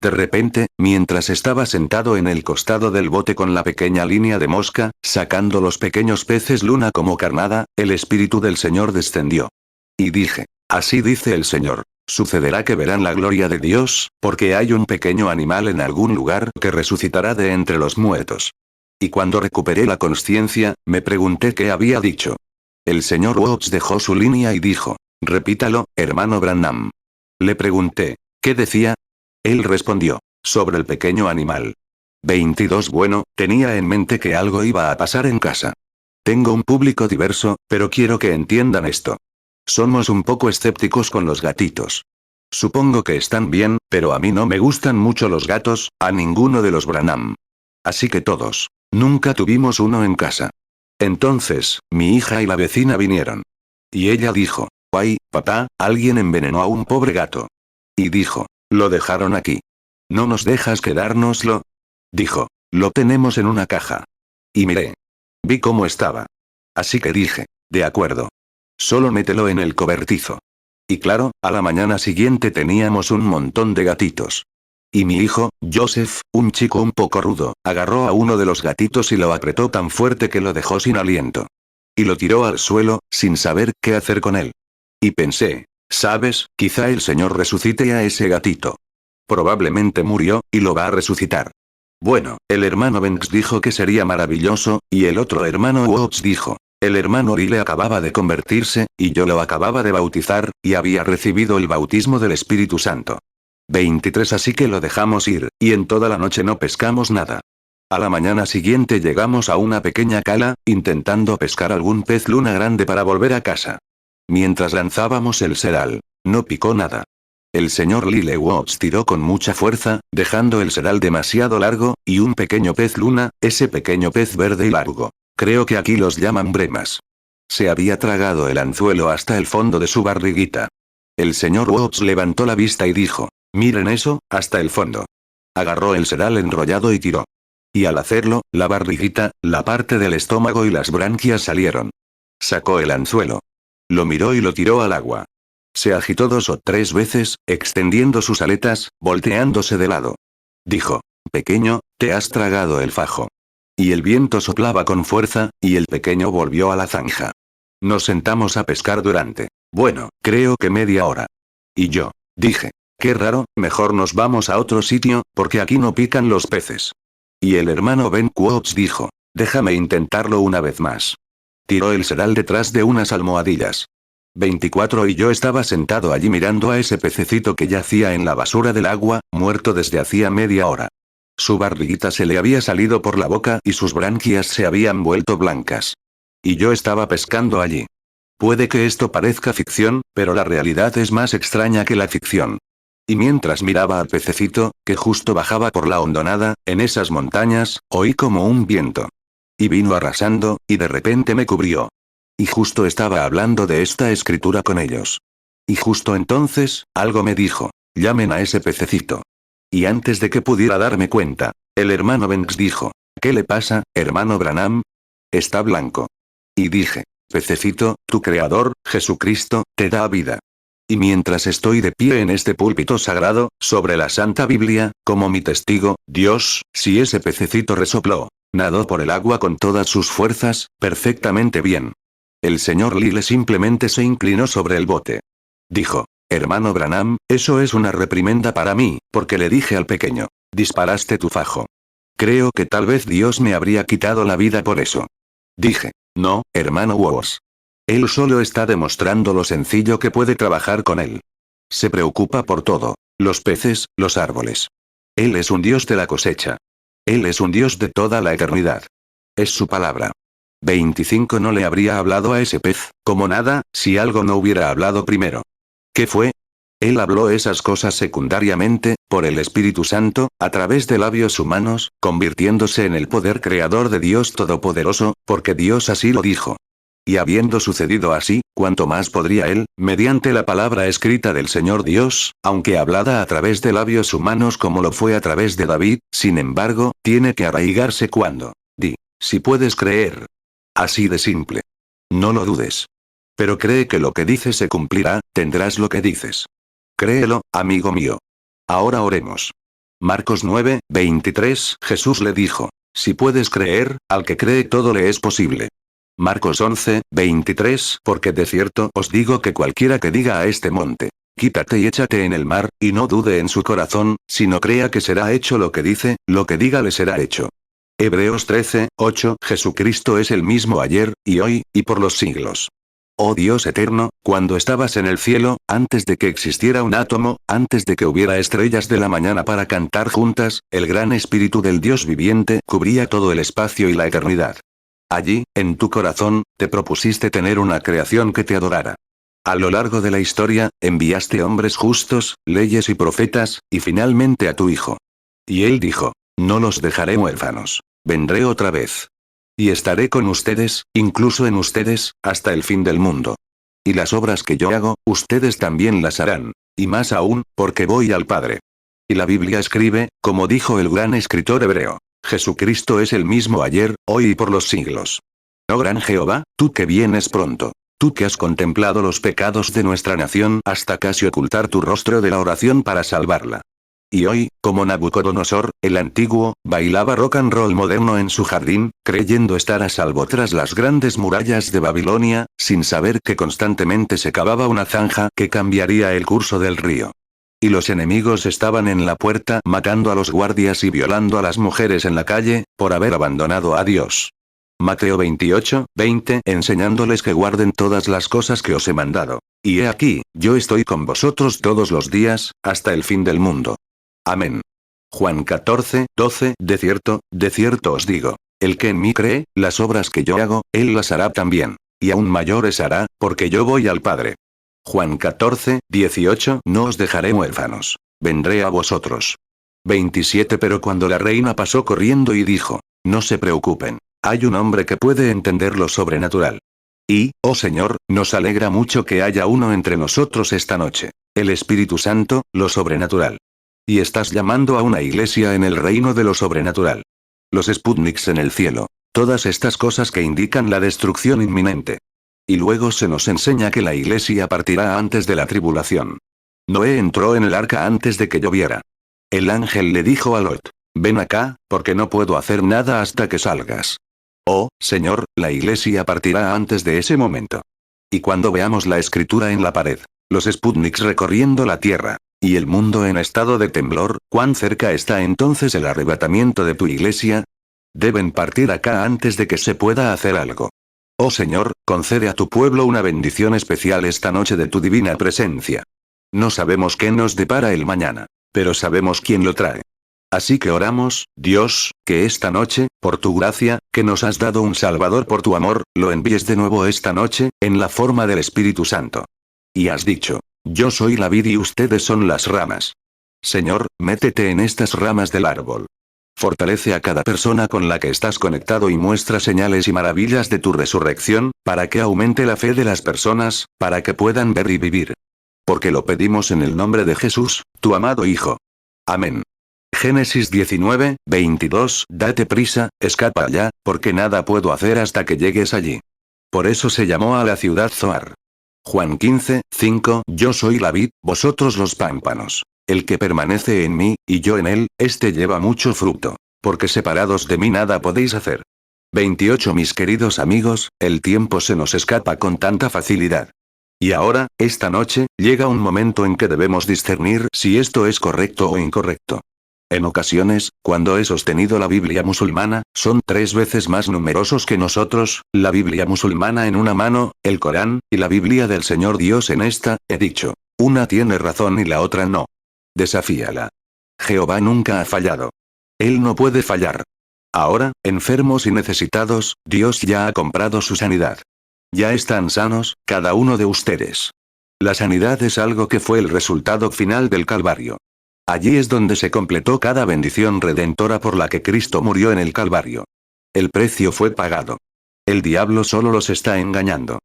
De repente, mientras estaba sentado en el costado del bote con la pequeña línea de mosca, sacando los pequeños peces luna como carnada, el Espíritu del Señor descendió. Y dije, así dice el Señor, sucederá que verán la gloria de Dios, porque hay un pequeño animal en algún lugar que resucitará de entre los muertos. Y cuando recuperé la consciencia, me pregunté qué había dicho. El señor Watts dejó su línea y dijo, repítalo, hermano Branham. Le pregunté, ¿qué decía? Él respondió, sobre el pequeño animal. 22 Bueno, tenía en mente que algo iba a pasar en casa. Tengo un público diverso, pero quiero que entiendan esto. Somos un poco escépticos con los gatitos. Supongo que están bien, pero a mí no me gustan mucho los gatos, a ninguno de los Branham. Así que todos. Nunca tuvimos uno en casa. Entonces, mi hija y la vecina vinieron. Y ella dijo, ay, papá, alguien envenenó a un pobre gato. Y dijo, lo dejaron aquí. ¿No nos dejas quedárnoslo? Dijo, lo tenemos en una caja. Y miré. Vi cómo estaba. Así que dije, de acuerdo. Solo mételo en el cobertizo. Y claro, a la mañana siguiente teníamos un montón de gatitos. Y mi hijo, Joseph, un chico un poco rudo, agarró a uno de los gatitos y lo apretó tan fuerte que lo dejó sin aliento. Y lo tiró al suelo, sin saber qué hacer con él. Y pensé, ¿sabes? Quizá el Señor resucite a ese gatito. Probablemente murió, y lo va a resucitar. Bueno, el hermano Banks dijo que sería maravilloso, y el otro hermano Watts dijo, el hermano Lyle acababa de convertirse, y yo lo acababa de bautizar, y había recibido el bautismo del Espíritu Santo. 23 Así que lo dejamos ir, y en toda la noche no pescamos nada. A la mañana siguiente llegamos a una pequeña cala, intentando pescar algún pez luna grande para volver a casa. Mientras lanzábamos el seral, no picó nada. El señor Lyle Watts tiró con mucha fuerza, dejando el seral demasiado largo, y un pequeño pez luna, ese pequeño pez verde y largo. Creo que aquí los llaman bremas. Se había tragado el anzuelo hasta el fondo de su barriguita. El señor Watts levantó la vista y dijo, miren eso, hasta el fondo. Agarró el seral enrollado y tiró. Y al hacerlo, la barriguita, la parte del estómago y las branquias salieron. Sacó el anzuelo. Lo miró y lo tiró al agua. Se agitó 2 o 3 veces, extendiendo sus aletas, volteándose de lado. Dijo, pequeño, te has tragado el fajo. Y el viento soplaba con fuerza, y el pequeño volvió a la zanja. Nos sentamos a pescar durante, bueno, creo que media hora. Y yo, dije, qué raro, mejor nos vamos a otro sitio, porque aquí no pican los peces. Y el hermano Ben Watts dijo, déjame intentarlo una vez más. Tiró el seral detrás de unas almohadillas. 24 Y yo estaba sentado allí mirando a ese pececito que yacía en la basura del agua, muerto desde hacía media hora. Su barriguita se le había salido por la boca y sus branquias se habían vuelto blancas. Y yo estaba pescando allí. Puede que esto parezca ficción, pero la realidad es más extraña que la ficción. Y mientras miraba al pececito, que justo bajaba por la hondonada, en esas montañas, oí como un viento. Y vino arrasando, y de repente me cubrió. Y justo estaba hablando de esta escritura con ellos. Y justo entonces, algo me dijo, llamen a ese pececito. Y antes de que pudiera darme cuenta, el hermano Banks dijo, ¿qué le pasa, hermano Branham? Está blanco. Y dije, pececito, tu creador, Jesucristo, te da vida. Y mientras estoy de pie en este púlpito sagrado, sobre la Santa Biblia, como mi testigo, Dios, si ese pececito resopló, nadó por el agua con todas sus fuerzas, perfectamente bien. El señor Lyle simplemente se inclinó sobre el bote. Dijo, hermano Branham, eso es una reprimenda para mí, porque le dije al pequeño, disparaste tu fajo. Creo que tal vez Dios me habría quitado la vida por eso. Dije, no, hermano Woos. Él solo está demostrando lo sencillo que puede trabajar con él. Se preocupa por todo, los peces, los árboles. Él es un Dios de la cosecha. Él es un Dios de toda la eternidad. Es su palabra. 25 no le habría hablado a ese pez, como nada, si algo no hubiera hablado primero. ¿Qué fue? Él habló esas cosas secundariamente, por el Espíritu Santo, a través de labios humanos, convirtiéndose en el poder creador de Dios Todopoderoso, porque Dios así lo dijo. Y habiendo sucedido así, ¿cuánto más podría él, mediante la palabra escrita del Señor Dios, aunque hablada a través de labios humanos como lo fue a través de David, sin embargo, tiene que arraigarse cuando, si puedes creer. Así de simple. No lo dudes. Pero cree que lo que dices se cumplirá, tendrás lo que dices. Créelo, amigo mío. Ahora oremos. Marcos 9, 23, Jesús le dijo, si puedes creer, al que cree todo le es posible. Marcos 11, 23, porque de cierto os digo que cualquiera que diga a este monte, quítate y échate en el mar, y no dude en su corazón, sino crea que será hecho lo que dice, lo que diga le será hecho. Hebreos 13, 8, Jesucristo es el mismo ayer, y hoy, y por los siglos. Oh Dios eterno, cuando estabas en el cielo, antes de que existiera un átomo, antes de que hubiera estrellas de la mañana para cantar juntas, el gran Espíritu del Dios viviente cubría todo el espacio y la eternidad. Allí, en tu corazón, te propusiste tener una creación que te adorara. A lo largo de la historia, enviaste hombres justos, leyes y profetas, y finalmente a tu Hijo. Y él dijo, no los dejaré huérfanos. Vendré otra vez. Y estaré con ustedes, incluso en ustedes, hasta el fin del mundo. Y las obras que yo hago, ustedes también las harán. Y más aún, porque voy al Padre. Y la Biblia escribe, como dijo el gran escritor hebreo, Jesucristo es el mismo ayer, hoy y por los siglos. Oh gran Jehová, tú que vienes pronto. Tú que has contemplado los pecados de nuestra nación hasta casi ocultar tu rostro de la oración para salvarla. Y hoy, como Nabucodonosor, el antiguo, bailaba rock and roll moderno en su jardín, creyendo estar a salvo tras las grandes murallas de Babilonia, sin saber que constantemente se cavaba una zanja que cambiaría el curso del río. Y los enemigos estaban en la puerta matando a los guardias y violando a las mujeres en la calle, por haber abandonado a Dios. Mateo 28, 20, enseñándoles que guarden todas las cosas que os he mandado. Y he aquí, yo estoy con vosotros todos los días, hasta el fin del mundo. Amén. Juan 14, 12, de cierto os digo, el que en mí cree, las obras que yo hago, él las hará también. Y aún mayores hará, porque yo voy al Padre. Juan 14, 18, no os dejaré huérfanos. Vendré a vosotros. 27 Pero cuando la reina pasó corriendo y dijo, no se preocupen. Hay un hombre que puede entender lo sobrenatural. Y, oh Señor, nos alegra mucho que haya uno entre nosotros esta noche. El Espíritu Santo, lo sobrenatural. Y estás llamando a una iglesia en el reino de lo sobrenatural. Los Sputniks en el cielo. Todas estas cosas que indican la destrucción inminente. Y luego se nos enseña que la iglesia partirá antes de la tribulación. Noé entró en el arca antes de que lloviera. El ángel le dijo a Lot, ven acá, porque no puedo hacer nada hasta que salgas. Oh, Señor, la iglesia partirá antes de ese momento. Y cuando veamos la escritura en la pared, los Sputniks recorriendo la tierra, y el mundo en estado de temblor, ¿cuán cerca está entonces el arrebatamiento de tu iglesia? Deben partir acá antes de que se pueda hacer algo. Oh Señor, concede a tu pueblo una bendición especial esta noche de tu divina presencia. No sabemos qué nos depara el mañana, pero sabemos quién lo trae. Así que oramos, Dios, que esta noche, por tu gracia, que nos has dado un Salvador por tu amor, lo envíes de nuevo esta noche, en la forma del Espíritu Santo. Y has dicho, yo soy la vid y ustedes son las ramas. Señor, métete en estas ramas del árbol. Fortalece a cada persona con la que estás conectado y muestra señales y maravillas de tu resurrección, para que aumente la fe de las personas, para que puedan ver y vivir. Porque lo pedimos en el nombre de Jesús, tu amado Hijo. Amén. Génesis 19, 22. Date prisa, escapa allá, porque nada puedo hacer hasta que llegues allí. Por eso se llamó a la ciudad Zoar. Juan 15, 5. Yo soy la vid, vosotros los pámpanos. El que permanece en mí, y yo en él, éste lleva mucho fruto. Porque separados de mí nada podéis hacer. 28. Mis queridos amigos, el tiempo se nos escapa con tanta facilidad. Y ahora, esta noche, llega un momento en que debemos discernir si esto es correcto o incorrecto. En ocasiones, cuando he sostenido la Biblia musulmana, son 3 veces más numerosos que nosotros, la Biblia musulmana en una mano, el Corán, y la Biblia del Señor Dios en esta, he dicho. Una tiene razón y la otra no. Desafíala. Jehová nunca ha fallado. Él no puede fallar. Ahora, enfermos y necesitados, Dios ya ha comprado su sanidad. Ya están sanos, cada uno de ustedes. La sanidad es algo que fue el resultado final del Calvario. Allí es donde se completó cada bendición redentora por la que Cristo murió en el Calvario. El precio fue pagado. El diablo solo los está engañando.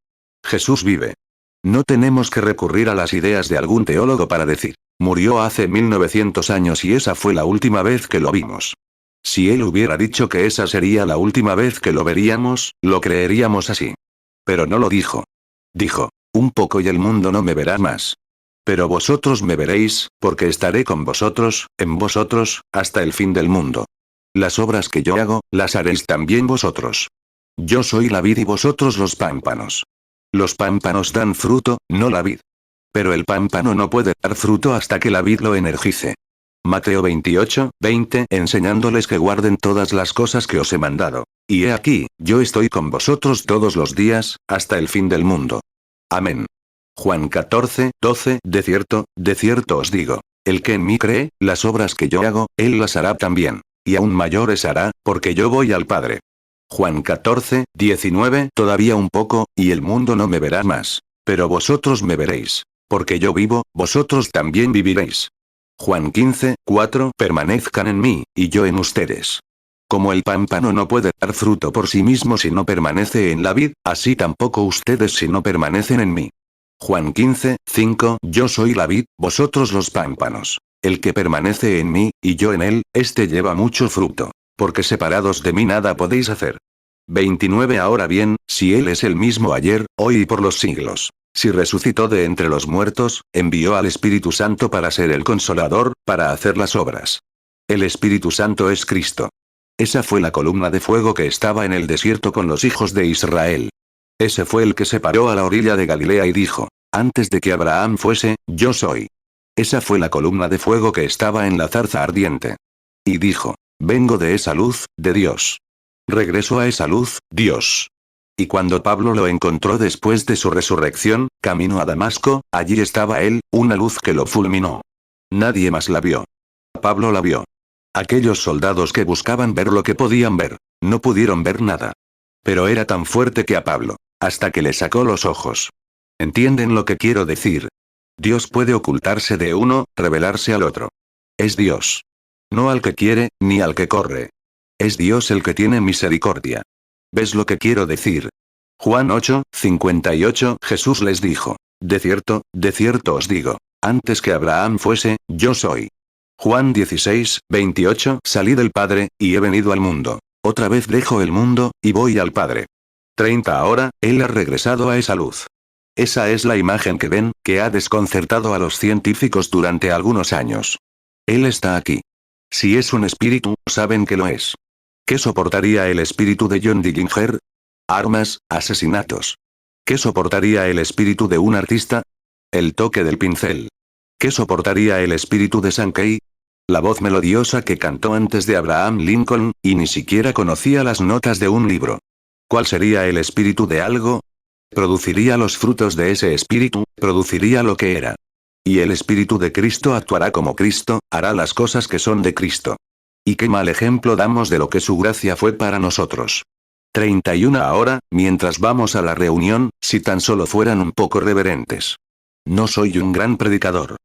Jesús vive. No tenemos que recurrir a las ideas de algún teólogo para decir, murió hace 1900 años y esa fue la última vez que lo vimos. Si él hubiera dicho que esa sería la última vez que lo veríamos, lo creeríamos así. Pero no lo dijo. Dijo, un poco y el mundo no me verá más. Pero vosotros me veréis, porque estaré con vosotros, en vosotros, hasta el fin del mundo. Las obras que yo hago, las haréis también vosotros. Yo soy la vid y vosotros los pámpanos. Los pámpanos dan fruto, no la vid. Pero el pámpano no puede dar fruto hasta que la vid lo energice. Mateo 28, 20, enseñándoles que guarden todas las cosas que os he mandado. Y he aquí, yo estoy con vosotros todos los días, hasta el fin del mundo. Amén. Juan 14, 12, de cierto os digo, el que en mí cree, las obras que yo hago, él las hará también. Y aún mayores hará, porque yo voy al Padre. Juan 14, 19, todavía un poco, y el mundo no me verá más. Pero vosotros me veréis. Porque yo vivo, vosotros también viviréis. Juan 15, 4, permanezcan en mí, y yo en ustedes. Como el pámpano no puede dar fruto por sí mismo si no permanece en la vid, así tampoco ustedes si no permanecen en mí. Juan 15, 5, yo soy la vid, vosotros los pámpanos. El que permanece en mí, y yo en él, éste lleva mucho fruto. Porque separados de mí nada podéis hacer. 29. Ahora bien, si él es el mismo ayer, hoy y por los siglos. Si resucitó de entre los muertos, envió al Espíritu Santo para ser el Consolador, para hacer las obras. El Espíritu Santo es Cristo. Esa fue la columna de fuego que estaba en el desierto con los hijos de Israel. Ese fue el que se paró a la orilla de Galilea y dijo, antes de que Abraham fuese, yo soy. Esa fue la columna de fuego que estaba en la zarza ardiente. Y dijo, vengo de esa luz, de Dios. Regreso a esa luz, Dios. Y cuando Pablo lo encontró después de su resurrección, camino a Damasco, allí estaba él, una luz que lo fulminó. Nadie más la vio. Pablo la vio. Aquellos soldados que buscaban ver lo que podían ver, no pudieron ver nada. Pero era tan fuerte que a Pablo, hasta que le sacó los ojos. ¿Entienden lo que quiero decir? Dios puede ocultarse de uno, revelarse al otro. Es Dios. No al que quiere, ni al que corre. Es Dios el que tiene misericordia. ¿Ves lo que quiero decir? Juan 8, 58, Jesús les dijo, de cierto os digo, antes que Abraham fuese, yo soy. Juan 16, 28, salí del Padre, y he venido al mundo. Otra vez dejo el mundo, y voy al Padre. 30. Ahora, él ha regresado a esa luz. Esa es la imagen que ven, que ha desconcertado a los científicos durante algunos años. Él está aquí. Si es un espíritu, saben que lo es. ¿Qué soportaría el espíritu de John Dillinger? Armas, asesinatos. ¿Qué soportaría el espíritu de un artista? El toque del pincel. ¿Qué soportaría el espíritu de Sankey? La voz melodiosa que cantó antes de Abraham Lincoln, y ni siquiera conocía las notas de un libro. ¿Cuál sería el espíritu de algo? Produciría los frutos de ese espíritu, produciría lo que era. Y el espíritu de Cristo actuará como Cristo, hará las cosas que son de Cristo. Y qué mal ejemplo damos de lo que su gracia fue para nosotros. 31. Ahora, mientras vamos a la reunión, si tan solo fueran un poco reverentes. No soy un gran predicador.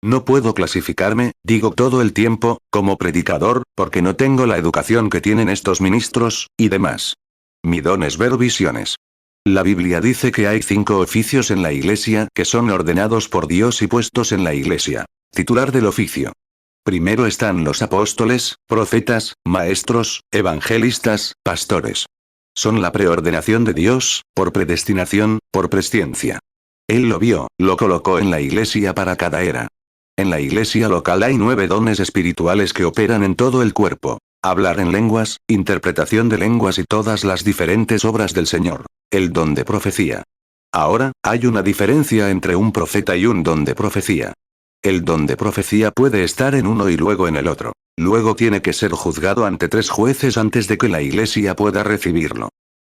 No puedo clasificarme, digo todo el tiempo, como predicador, porque no tengo la educación que tienen estos ministros, y demás. Mi don es ver visiones. La Biblia dice que hay 5 oficios en la iglesia que son ordenados por Dios y puestos en la iglesia. Titular del oficio. Primero están los apóstoles, profetas, maestros, evangelistas, pastores. Son la preordenación de Dios, por predestinación, por presciencia. Él lo vio, lo colocó en la iglesia para cada era. En la iglesia local hay 9 dones espirituales que operan en todo el cuerpo. Hablar en lenguas, interpretación de lenguas y todas las diferentes obras del Señor. El don de profecía. Ahora, hay una diferencia entre un profeta y un don de profecía. El don de profecía puede estar en uno y luego en el otro. Luego tiene que ser juzgado ante 3 jueces antes de que la iglesia pueda recibirlo.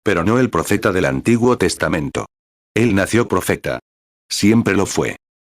Pero no el profeta del Antiguo Testamento. Él nació profeta. Siempre lo fue.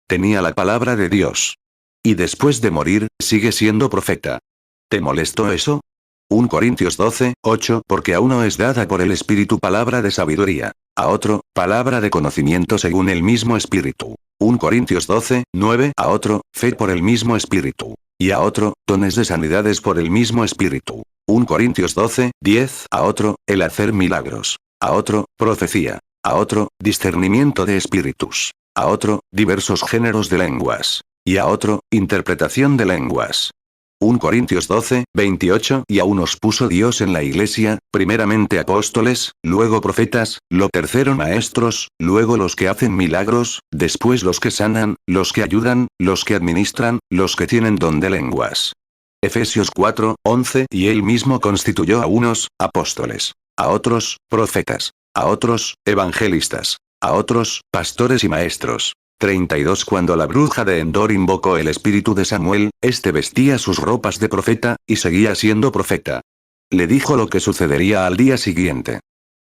Tenía la palabra de Dios. Y después de morir, sigue siendo profeta. ¿Te molestó eso? 1 Corintios 12, 8 Porque a uno es dada por el Espíritu palabra de sabiduría, a otro, palabra de conocimiento según el mismo Espíritu. 1 Corintios 12, 9 A otro, fe por el mismo Espíritu. Y a otro, dones de sanidades por el mismo Espíritu. 1 Corintios 12, 10 A otro, el hacer milagros. A otro, profecía. A otro, discernimiento de espíritus. A otro, diversos géneros de lenguas. Y a otro, interpretación de lenguas. 1 Corintios 12, 28 Y a unos puso Dios en la iglesia, primeramente apóstoles, luego profetas, lo tercero maestros, luego los que hacen milagros, después los que sanan, los que ayudan, los que administran, los que tienen don de lenguas. Efesios 4, 11 Y él mismo constituyó a unos, apóstoles, a otros, profetas, a otros, evangelistas, a otros, pastores y maestros. 32 Cuando la bruja de Endor invocó el espíritu de Samuel, este vestía sus ropas de profeta, y seguía siendo profeta. Le dijo lo que sucedería al día siguiente.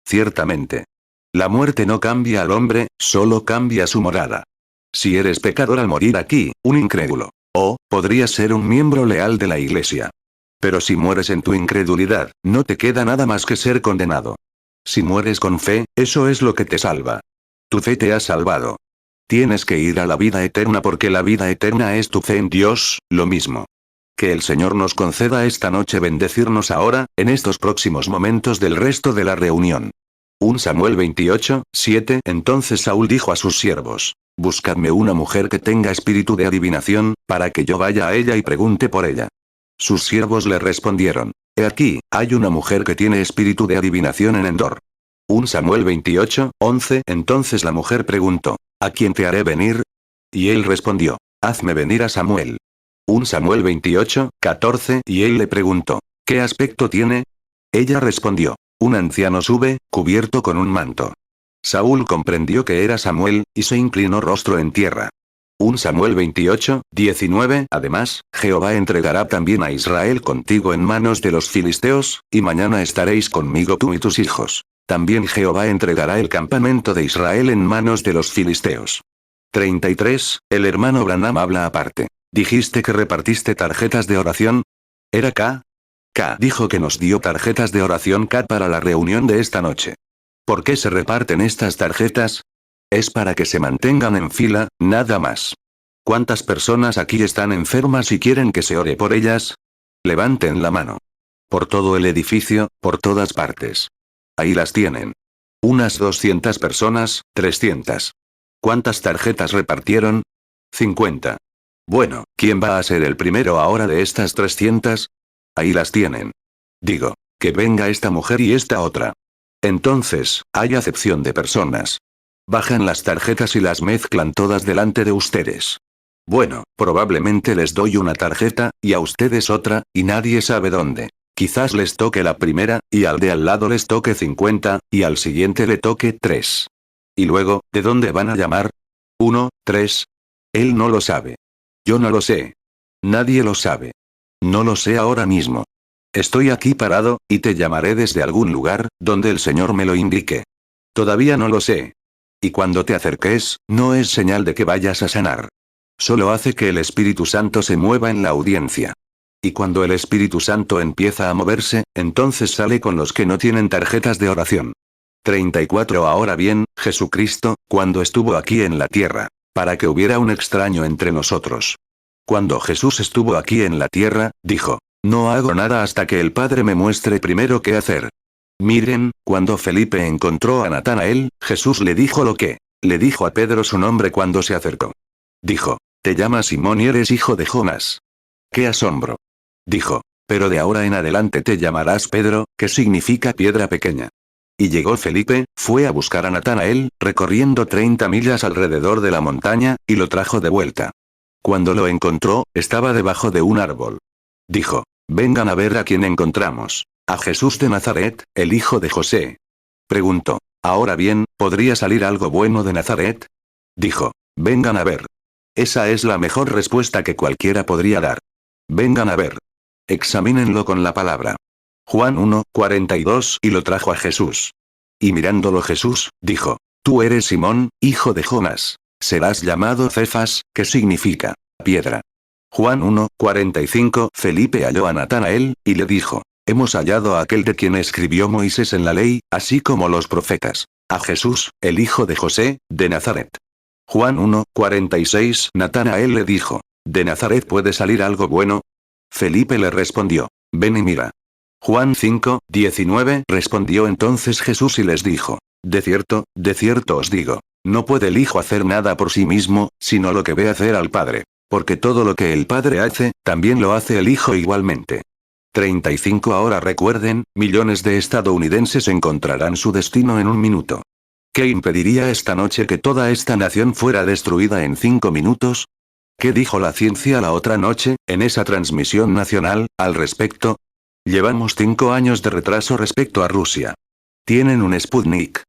Ciertamente. La muerte no cambia al hombre, solo cambia su morada. Si eres pecador al morir aquí, un incrédulo. O, podrías ser un miembro leal de la iglesia. Pero si mueres en tu incredulidad, no te queda nada más que ser condenado. Si mueres con fe, eso es lo que te salva. Tu fe te ha salvado. Tienes que ir a la vida eterna porque la vida eterna es tu fe en Dios, lo mismo. Que el Señor nos conceda esta noche bendecirnos ahora, en estos próximos momentos del resto de la reunión. 1 Samuel 28, 7 Entonces Saúl dijo a sus siervos: Buscadme una mujer que tenga espíritu de adivinación, para que yo vaya a ella y pregunte por ella. Sus siervos le respondieron: He aquí, hay una mujer que tiene espíritu de adivinación en Endor. 1 Samuel 28, 11 Entonces la mujer preguntó: ¿A quién te haré venir? Y él respondió: Hazme venir a Samuel. 1 Samuel 28, 14 Y él le preguntó: ¿Qué aspecto tiene? Ella respondió: Un anciano sube, cubierto con un manto. Saúl comprendió que era Samuel, y se inclinó rostro en tierra. 1 Samuel 28, 19 Además, Jehová entregará también a Israel contigo en manos de los filisteos, y mañana estaréis conmigo tú y tus hijos. También Jehová entregará el campamento de Israel en manos de los filisteos. 33 El hermano Branham habla aparte. ¿Dijiste que repartiste tarjetas de oración? ¿Era K? K dijo que nos dio tarjetas de oración K para la reunión de esta noche. ¿Por qué se reparten estas tarjetas? Es para que se mantengan en fila, nada más. ¿Cuántas personas aquí están enfermas y quieren que se ore por ellas? Levanten la mano. Por todo el edificio, por todas partes. Ahí las tienen. Unas 200 personas, 300. ¿Cuántas tarjetas repartieron? 50. Bueno, ¿quién va a ser el primero ahora de estas 300? Ahí las tienen. Digo, que venga esta mujer y esta otra. Entonces, hay acepción de personas. Bajan las tarjetas y las mezclan todas delante de ustedes. Bueno, probablemente les doy una tarjeta, y a ustedes otra, y nadie sabe dónde. Quizás les toque la primera, y al de al lado les toque 50, y al siguiente le toque 3. Y luego, ¿de dónde van a llamar? 1, 3. Él no lo sabe. Yo no lo sé. Nadie lo sabe. No lo sé ahora mismo. Estoy aquí parado, y te llamaré desde algún lugar, donde el Señor me lo indique. Todavía no lo sé. Y cuando te acerques, no es señal de que vayas a sanar. Solo hace que el Espíritu Santo se mueva en la audiencia. Y cuando el Espíritu Santo empieza a moverse, entonces sale con los que no tienen tarjetas de oración. 34 Ahora bien, Jesucristo, cuando estuvo aquí en la tierra, para que hubiera un extraño entre nosotros. Cuando Jesús estuvo aquí en la tierra, dijo, no hago nada hasta que el Padre me muestre primero qué hacer. Miren, cuando Felipe encontró a Natanael, Jesús le dijo lo que le dijo a Pedro su nombre cuando se acercó. Dijo, te llamas Simón y eres hijo de Jonás. ¡Qué asombro! Dijo, pero de ahora en adelante te llamarás Pedro, que significa piedra pequeña. Y llegó Felipe, fue a buscar a Natanael, recorriendo 30 millas alrededor de la montaña, y lo trajo de vuelta. Cuando lo encontró, estaba debajo de un árbol. Dijo, vengan a ver a quién encontramos. A Jesús de Nazaret, el hijo de José. Preguntó, ahora bien, ¿podría salir algo bueno de Nazaret? Dijo, vengan a ver. Esa es la mejor respuesta que cualquiera podría dar. Vengan a ver. Examínenlo con la palabra. Juan 1:42 y lo trajo a Jesús. Y mirándolo Jesús, dijo, tú eres Simón, hijo de Jonás. Serás llamado Cefas, que significa piedra. Juan 1:45 Felipe halló a Natanael, y le dijo, hemos hallado a aquel de quien escribió Moisés en la ley, así como los profetas. A Jesús, el hijo de José, de Nazaret. Juan 1:46 Natanael le dijo, ¿de Nazaret puede salir algo bueno? Felipe le respondió, ven y mira. Juan 5:19 respondió entonces Jesús y les dijo, de cierto os digo, no puede el Hijo hacer nada por sí mismo, sino lo que ve hacer al Padre, porque todo lo que el Padre hace, también lo hace el Hijo igualmente. 35 Ahora recuerden, millones de estadounidenses encontrarán su destino en un minuto. ¿Qué impediría esta noche que toda esta nación fuera destruida en 5 minutos? ¿Qué dijo la ciencia la otra noche, en esa transmisión nacional, al respecto? Llevamos 5 años de retraso respecto a Rusia. Tienen un Sputnik.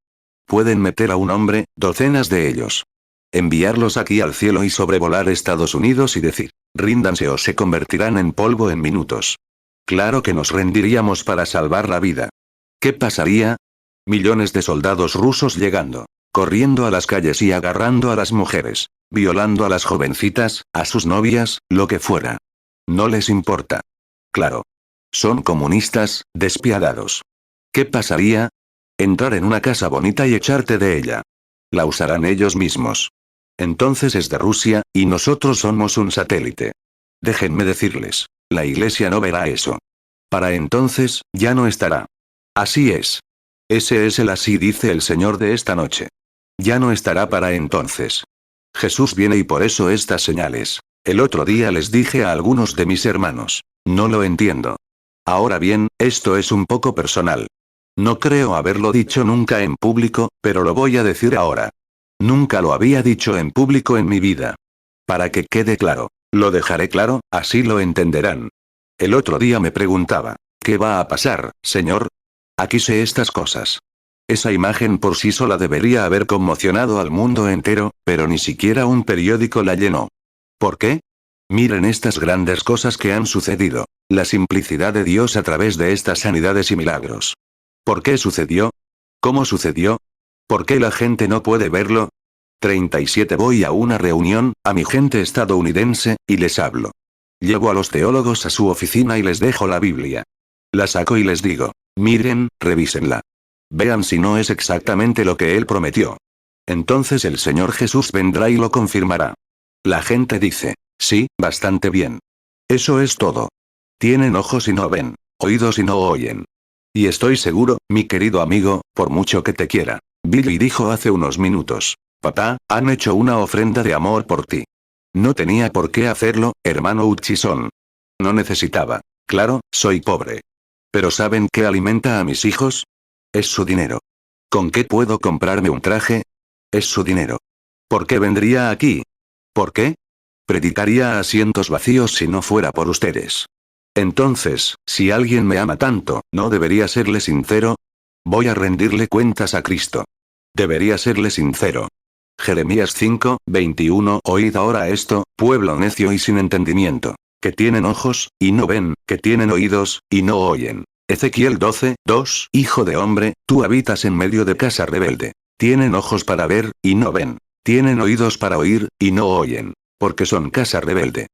Pueden meter a un hombre, docenas de ellos. Enviarlos aquí al cielo y sobrevolar Estados Unidos y decir, ríndanse o se convertirán en polvo en minutos. Claro que nos rendiríamos para salvar la vida. ¿Qué pasaría? Millones de soldados rusos llegando, corriendo a las calles y agarrando a las mujeres, violando a las jovencitas, a sus novias, lo que fuera. No les importa. Claro. Son comunistas, despiadados. ¿Qué pasaría? Entrar en una casa bonita y echarte de ella. La usarán ellos mismos. Entonces es de Rusia, y nosotros somos un satélite. Déjenme decirles, la iglesia no verá eso. Para entonces, ya no estará. Así es. Ese es el así dice el Señor de esta noche. Ya no estará para entonces. Jesús viene y por eso estas señales. El otro día les dije a algunos de mis hermanos, no lo entiendo. Ahora bien, esto es un poco personal. No creo haberlo dicho nunca en público, pero lo voy a decir ahora. Nunca lo había dicho en público en mi vida. Para que quede claro. Lo dejaré claro, así lo entenderán. El otro día me preguntaba, ¿qué va a pasar, Señor? Aquí sé estas cosas. Esa imagen por sí sola debería haber conmocionado al mundo entero, pero ni siquiera un periódico la llenó. ¿Por qué? Miren estas grandes cosas que han sucedido. La simplicidad de Dios a través de estas sanidades y milagros. ¿Por qué sucedió? ¿Cómo sucedió? ¿Por qué la gente no puede verlo? 37 Voy a una reunión, a mi gente estadounidense, y les hablo. Llevo a los teólogos a su oficina y les dejo la Biblia. La saco y les digo, miren, revísenla. Vean si no es exactamente lo que él prometió. Entonces el Señor Jesús vendrá y lo confirmará. La gente dice, sí, bastante bien. Eso es todo. Tienen ojos y no ven, oídos y no oyen. Y estoy seguro, mi querido amigo, por mucho que te quiera. Billy dijo hace unos minutos. Papá, han hecho una ofrenda de amor por ti. No tenía por qué hacerlo, hermano Hutchison. No necesitaba. Claro, soy pobre. Pero ¿saben qué alimenta a mis hijos? Es su dinero. ¿Con qué puedo comprarme un traje? Es su dinero. ¿Por qué vendría aquí? ¿Por qué? Predicaría a asientos vacíos si no fuera por ustedes. Entonces, si alguien me ama tanto, ¿no debería serle sincero? Voy a rendirle cuentas a Cristo. Debería serle sincero. Jeremías 5:21 Oíd ahora esto, pueblo necio y sin entendimiento, que tienen ojos, y no ven, que tienen oídos, y no oyen. Ezequiel 12:2 Hijo de hombre, tú habitas en medio de casa rebelde. Tienen ojos para ver, y no ven. Tienen oídos para oír, y no oyen. Porque son casa rebelde.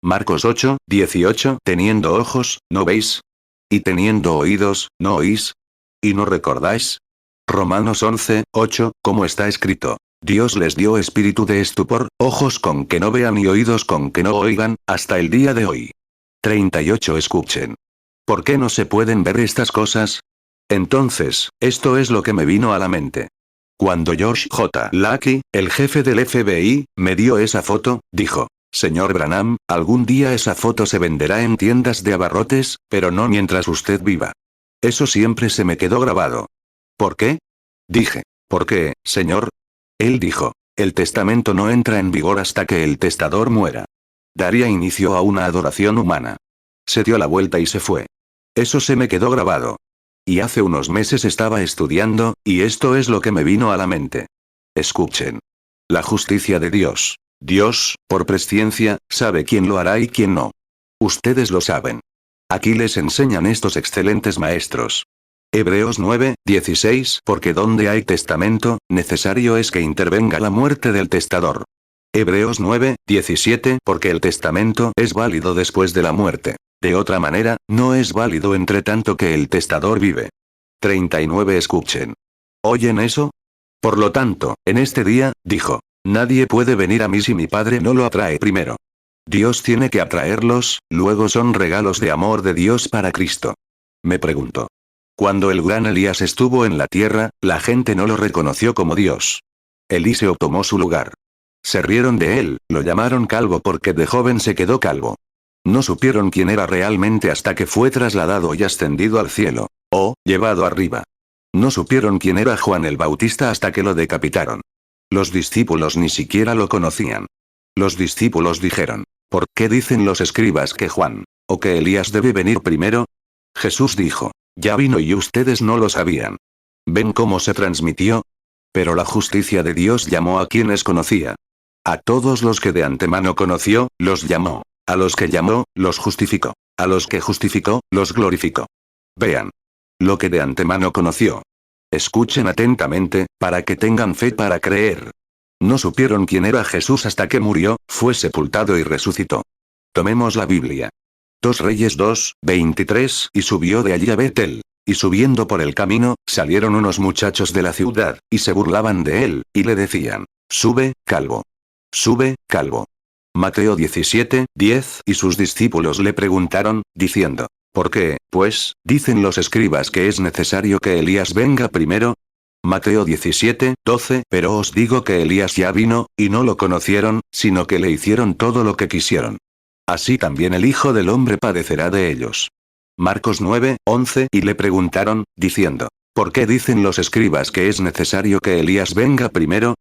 Marcos 8:18 Teniendo ojos, ¿no veis? Y teniendo oídos, ¿no oís? ¿Y no recordáis? Romanos 11:8 Como está escrito. Dios les dio espíritu de estupor, ojos con que no vean y oídos con que no oigan, hasta el día de hoy. 38 Escuchen. ¿Por qué no se pueden ver estas cosas? Entonces, esto es lo que me vino a la mente. Cuando George J. Lackey, el jefe del FBI, me dio esa foto, dijo: Señor Branham, algún día esa foto se venderá en tiendas de abarrotes, pero no mientras usted viva. Eso siempre se me quedó grabado. ¿Por qué? Dije: ¿por qué, señor? Él dijo: el testamento no entra en vigor hasta que el testador muera. Daría inicio a una adoración humana. Se dio la vuelta y se fue. Eso se me quedó grabado. Y hace unos meses estaba estudiando, y esto es lo que me vino a la mente. Escuchen. La justicia de Dios. Dios, por presciencia, sabe quién lo hará y quién no. Ustedes lo saben. Aquí les enseñan estos excelentes maestros. Hebreos 9:16 Porque donde hay testamento, necesario es que intervenga la muerte del testador. Hebreos 9:17 Porque el testamento es válido después de la muerte. De otra manera, no es válido entre tanto que el testador vive. 39 Escuchen. ¿Oyen eso? Por lo tanto, en este día, dijo, nadie puede venir a mí si mi Padre no lo atrae primero. Dios tiene que atraerlos, luego son regalos de amor de Dios para Cristo. Me pregunto. Cuando el gran Elías estuvo en la tierra, la gente no lo reconoció como Dios. Eliseo tomó su lugar. Se rieron de él, lo llamaron calvo porque de joven se quedó calvo. No supieron quién era realmente hasta que fue trasladado y ascendido al cielo, o, llevado arriba. No supieron quién era Juan el Bautista hasta que lo decapitaron. Los discípulos ni siquiera lo conocían. Los discípulos dijeron, ¿por qué dicen los escribas que Juan, o que Elías debe venir primero? Jesús dijo, ya vino y ustedes no lo sabían. ¿Ven cómo se transmitió? Pero la justicia de Dios llamó a quienes conocía. A todos los que de antemano conoció, los llamó. A los que llamó, los justificó. A los que justificó, los glorificó. Vean. Lo que de antemano conoció. Escuchen atentamente, para que tengan fe para creer. No supieron quién era Jesús hasta que murió, fue sepultado y resucitó. Tomemos la Biblia. 2 Reyes 2:23 Y subió de allí a Betel. Y subiendo por el camino, salieron unos muchachos de la ciudad, y se burlaban de él, y le decían, sube, calvo. Sube, calvo. Mateo 17:10 Y sus discípulos le preguntaron, diciendo, ¿por qué, pues, dicen los escribas que es necesario que Elías venga primero? Mateo 17:12 Pero os digo que Elías ya vino, y no lo conocieron, sino que le hicieron todo lo que quisieron. Así también el Hijo del Hombre padecerá de ellos. Marcos 9:11 Y le preguntaron, diciendo, ¿por qué dicen los escribas que es necesario que Elías venga primero?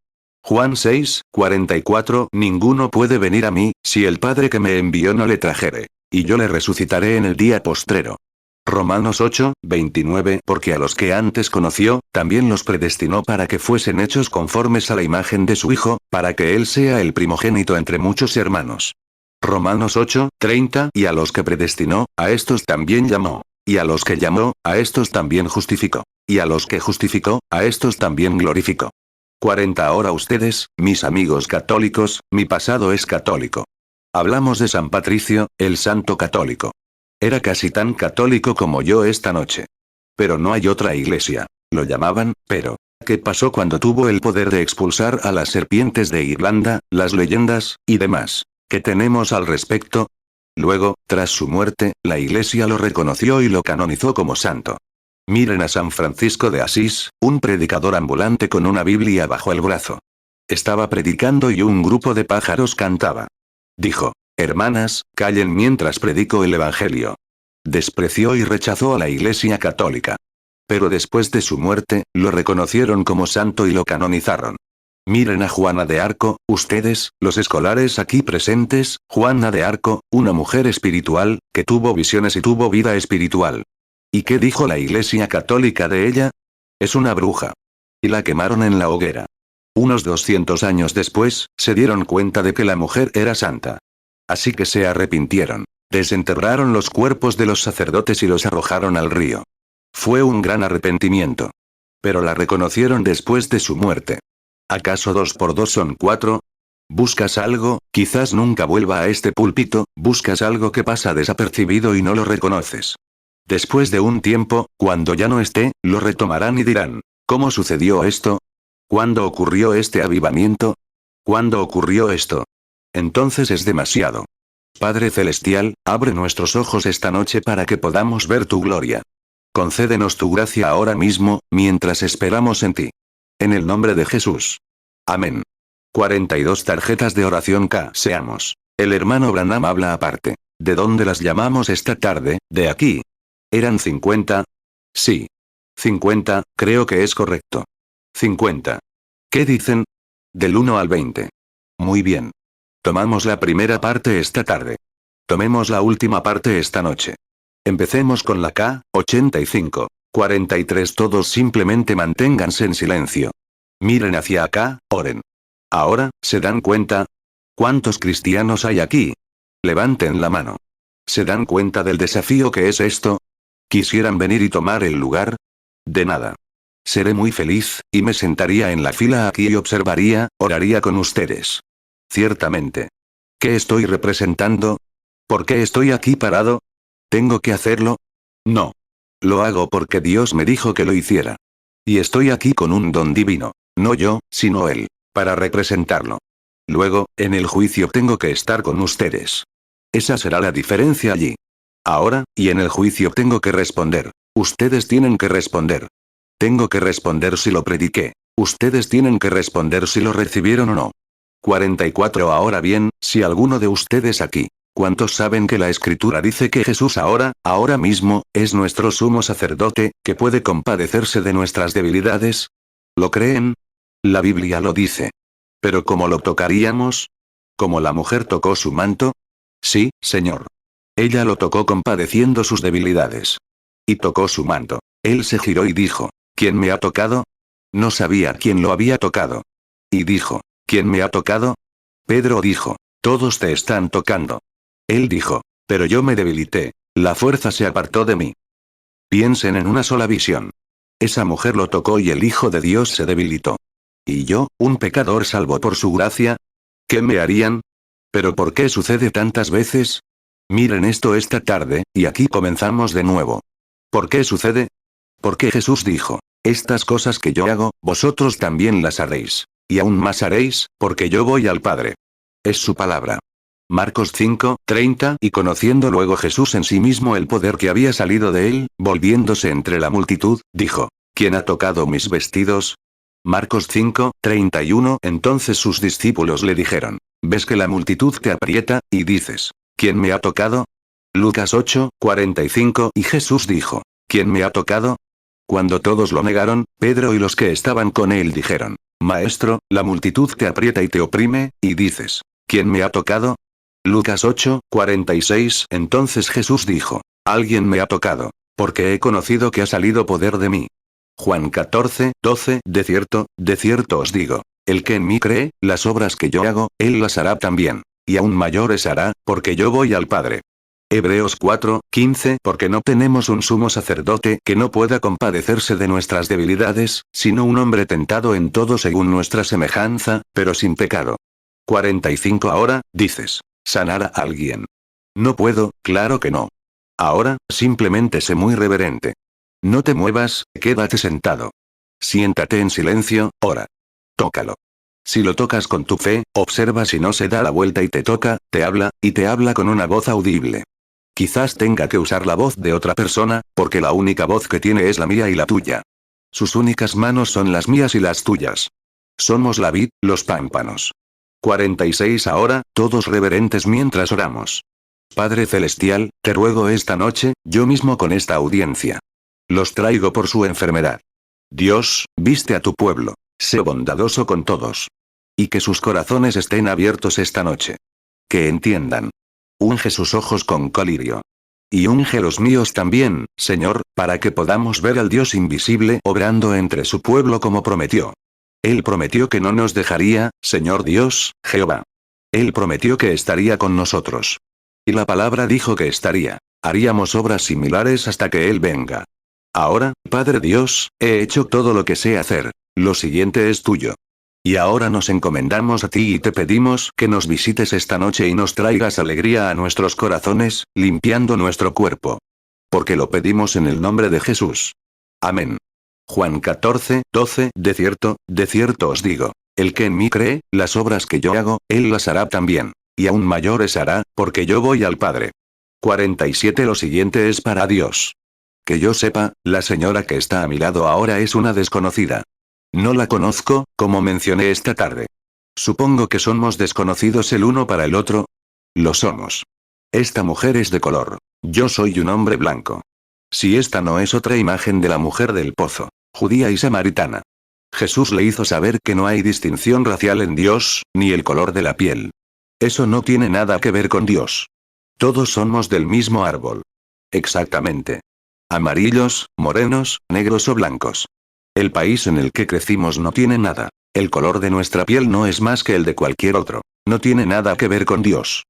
Juan 6:44 Ninguno puede venir a mí, si el Padre que me envió no le trajere. Y yo le resucitaré en el día postrero. Romanos 8:29 Porque a los que antes conoció, también los predestinó para que fuesen hechos conformes a la imagen de su Hijo, para que Él sea el primogénito entre muchos hermanos. Romanos 8:30 Y a los que predestinó, a estos también llamó. Y a los que llamó, a estos también justificó. Y a los que justificó, a estos también glorificó. 40 Ahora ustedes, mis amigos católicos, mi pasado es católico. Hablamos de San Patricio, el santo católico. Era casi tan católico como yo esta noche. Pero no hay otra iglesia. Lo llamaban, pero, ¿qué pasó cuando tuvo el poder de expulsar a las serpientes de Irlanda, las leyendas, y demás? ¿Qué tenemos al respecto? Luego, tras su muerte, la iglesia lo reconoció y lo canonizó como santo. Miren a San Francisco de Asís, un predicador ambulante con una Biblia bajo el brazo. Estaba predicando y un grupo de pájaros cantaba. Dijo, hermanas, callen mientras predico el Evangelio. Despreció y rechazó a la Iglesia Católica. Pero después de su muerte, lo reconocieron como santo y lo canonizaron. Miren a Juana de Arco, ustedes, los escolares aquí presentes, Juana de Arco, una mujer espiritual, que tuvo visiones y tuvo vida espiritual. ¿Y qué dijo la Iglesia Católica de ella? Es una bruja. Y la quemaron en la hoguera. Unos 200 años después, se dieron cuenta de que la mujer era santa. Así que se arrepintieron. Desenterraron los cuerpos de los sacerdotes y los arrojaron al río. Fue un gran arrepentimiento. Pero la reconocieron después de su muerte. ¿Acaso 2 por 2 son 4? ¿Buscas algo? Quizás nunca vuelva a este púlpito, buscas algo que pasa desapercibido y no lo reconoces. Después de un tiempo, cuando ya no esté, lo retomarán y dirán, ¿cómo sucedió esto? ¿Cuándo ocurrió este avivamiento? ¿Cuándo ocurrió esto? Entonces es demasiado. Padre Celestial, abre nuestros ojos esta noche para que podamos ver tu gloria. Concédenos tu gracia ahora mismo, mientras esperamos en ti. En el nombre de Jesús. Amén. 42 tarjetas de oración K. Seamos. El hermano Branham habla aparte. ¿De dónde las llamamos esta tarde? De aquí. ¿Eran 50? Sí. 50, creo que es correcto. 50. ¿Qué dicen? Del 1 al 20. Muy bien. Tomamos la primera parte esta tarde. Tomemos la última parte esta noche. Empecemos con la K, 85. 43. Todos simplemente manténganse en silencio. Miren hacia acá, oren. Ahora, ¿se dan cuenta? ¿Cuántos cristianos hay aquí? Levanten la mano. ¿Se dan cuenta del desafío que es esto? ¿Quisieran venir y tomar el lugar? De nada. Seré muy feliz, y me sentaría en la fila aquí y observaría, oraría con ustedes. Ciertamente. ¿Qué estoy representando? ¿Por qué estoy aquí parado? ¿Tengo que hacerlo? No. Lo hago porque Dios me dijo que lo hiciera. Y estoy aquí con un don divino. No yo, sino Él. Para representarlo. Luego, en el juicio tengo que estar con ustedes. Esa será la diferencia allí. Ahora, y en el juicio tengo que responder. Ustedes tienen que responder. Tengo que responder si lo prediqué. Ustedes tienen que responder si lo recibieron o no. 44. Ahora bien, si alguno de ustedes aquí, ¿cuántos saben que la Escritura dice que Jesús ahora mismo, es nuestro sumo sacerdote, que puede compadecerse de nuestras debilidades? ¿Lo creen? La Biblia lo dice. ¿Pero cómo lo tocaríamos? ¿Cómo la mujer tocó su manto? Sí, Señor. Ella lo tocó compadeciendo sus debilidades. Y tocó su manto. Él se giró y dijo, ¿quién me ha tocado? No sabía quién lo había tocado. Y dijo, ¿quién me ha tocado? Pedro dijo, todos te están tocando. Él dijo, pero yo me debilité, la fuerza se apartó de mí. Piensen en una sola visión. Esa mujer lo tocó y el Hijo de Dios se debilitó. ¿Y yo, un pecador salvo por su gracia? ¿Qué me harían? ¿Pero por qué sucede tantas veces? Miren esto esta tarde, y aquí comenzamos de nuevo. ¿Por qué sucede? Porque Jesús dijo, estas cosas que yo hago, vosotros también las haréis. Y aún más haréis, porque yo voy al Padre. Es su palabra. Marcos 5, 30. Y conociendo luego Jesús en sí mismo el poder que había salido de él, volviéndose entre la multitud, dijo, ¿quién ha tocado mis vestidos? Marcos 5, 31. Entonces sus discípulos le dijeron, ¿ves que la multitud te aprieta, y dices, ¿quién me ha tocado? Lucas 8, 45. Y Jesús dijo, ¿quién me ha tocado? Cuando todos lo negaron, Pedro y los que estaban con él dijeron, Maestro, la multitud te aprieta y te oprime, y dices, ¿quién me ha tocado? Lucas 8, 46. Entonces Jesús dijo, alguien me ha tocado, porque he conocido que ha salido poder de mí. Juan 14, 12. De cierto os digo, el que en mí cree, las obras que yo hago, él las hará también, y aún mayores hará, porque yo voy al Padre. Hebreos 4, 15. Porque no tenemos un sumo sacerdote que no pueda compadecerse de nuestras debilidades, sino un hombre tentado en todo según nuestra semejanza, pero sin pecado. 45. Ahora, dices, ¿sanar a alguien? No puedo, claro que no. Ahora, simplemente sé muy reverente. No te muevas, quédate sentado. Siéntate en silencio, ora. Tócalo. Si lo tocas con tu fe, observa si no se da la vuelta y te toca, te habla, y te habla con una voz audible. Quizás tenga que usar la voz de otra persona, porque la única voz que tiene es la mía y la tuya. Sus únicas manos son las mías y las tuyas. Somos la vid, los pámpanos. 46. Ahora, todos reverentes mientras oramos. Padre Celestial, te ruego esta noche, yo mismo con esta audiencia. Los traigo por su enfermedad. Dios, viste a tu pueblo. Sé bondadoso con todos. Y que sus corazones estén abiertos esta noche. Que entiendan. Unge sus ojos con colirio. Y unge los míos también, Señor, para que podamos ver al Dios invisible obrando entre su pueblo como prometió. Él prometió que no nos dejaría, Señor Dios, Jehová. Él prometió que estaría con nosotros. Y la palabra dijo que estaría. Haríamos obras similares hasta que Él venga. Ahora, Padre Dios, he hecho todo lo que sé hacer. Lo siguiente es tuyo. Y ahora nos encomendamos a ti y te pedimos que nos visites esta noche y nos traigas alegría a nuestros corazones, limpiando nuestro cuerpo. Porque lo pedimos en el nombre de Jesús. Amén. Juan 14, 12, de cierto os digo. El que en mí cree, las obras que yo hago, él las hará también. Y aún mayores hará, porque yo voy al Padre. 47. Lo siguiente es para Dios. Que yo sepa, la señora que está a mi lado ahora es una desconocida. No la conozco, como mencioné esta tarde. Supongo que somos desconocidos el uno para el otro. Lo somos. Esta mujer es de color. Yo soy un hombre blanco. Si esta no es otra imagen de la mujer del pozo, judía y samaritana. Jesús le hizo saber que no hay distinción racial en Dios, ni el color de la piel. Eso no tiene nada que ver con Dios. Todos somos del mismo árbol. Exactamente. Amarillos, morenos, negros o blancos. El país en el que crecimos no tiene nada. El color de nuestra piel no es más que el de cualquier otro. No tiene nada que ver con Dios.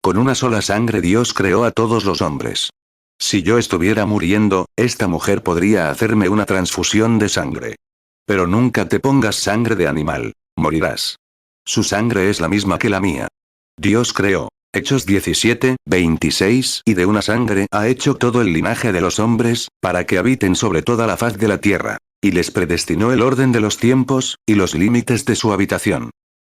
Con una sola sangre Dios creó a todos los hombres. Si yo estuviera muriendo, esta mujer podría hacerme una transfusión de sangre. Pero nunca te pongas sangre de animal. Morirás. Su sangre es la misma que la mía. Dios creó. Hechos 17, 26 y de una sangre ha hecho todo el linaje de los hombres, para que habiten sobre toda la faz de la tierra. Y les predestinó el orden de los tiempos, y los límites de su habitación.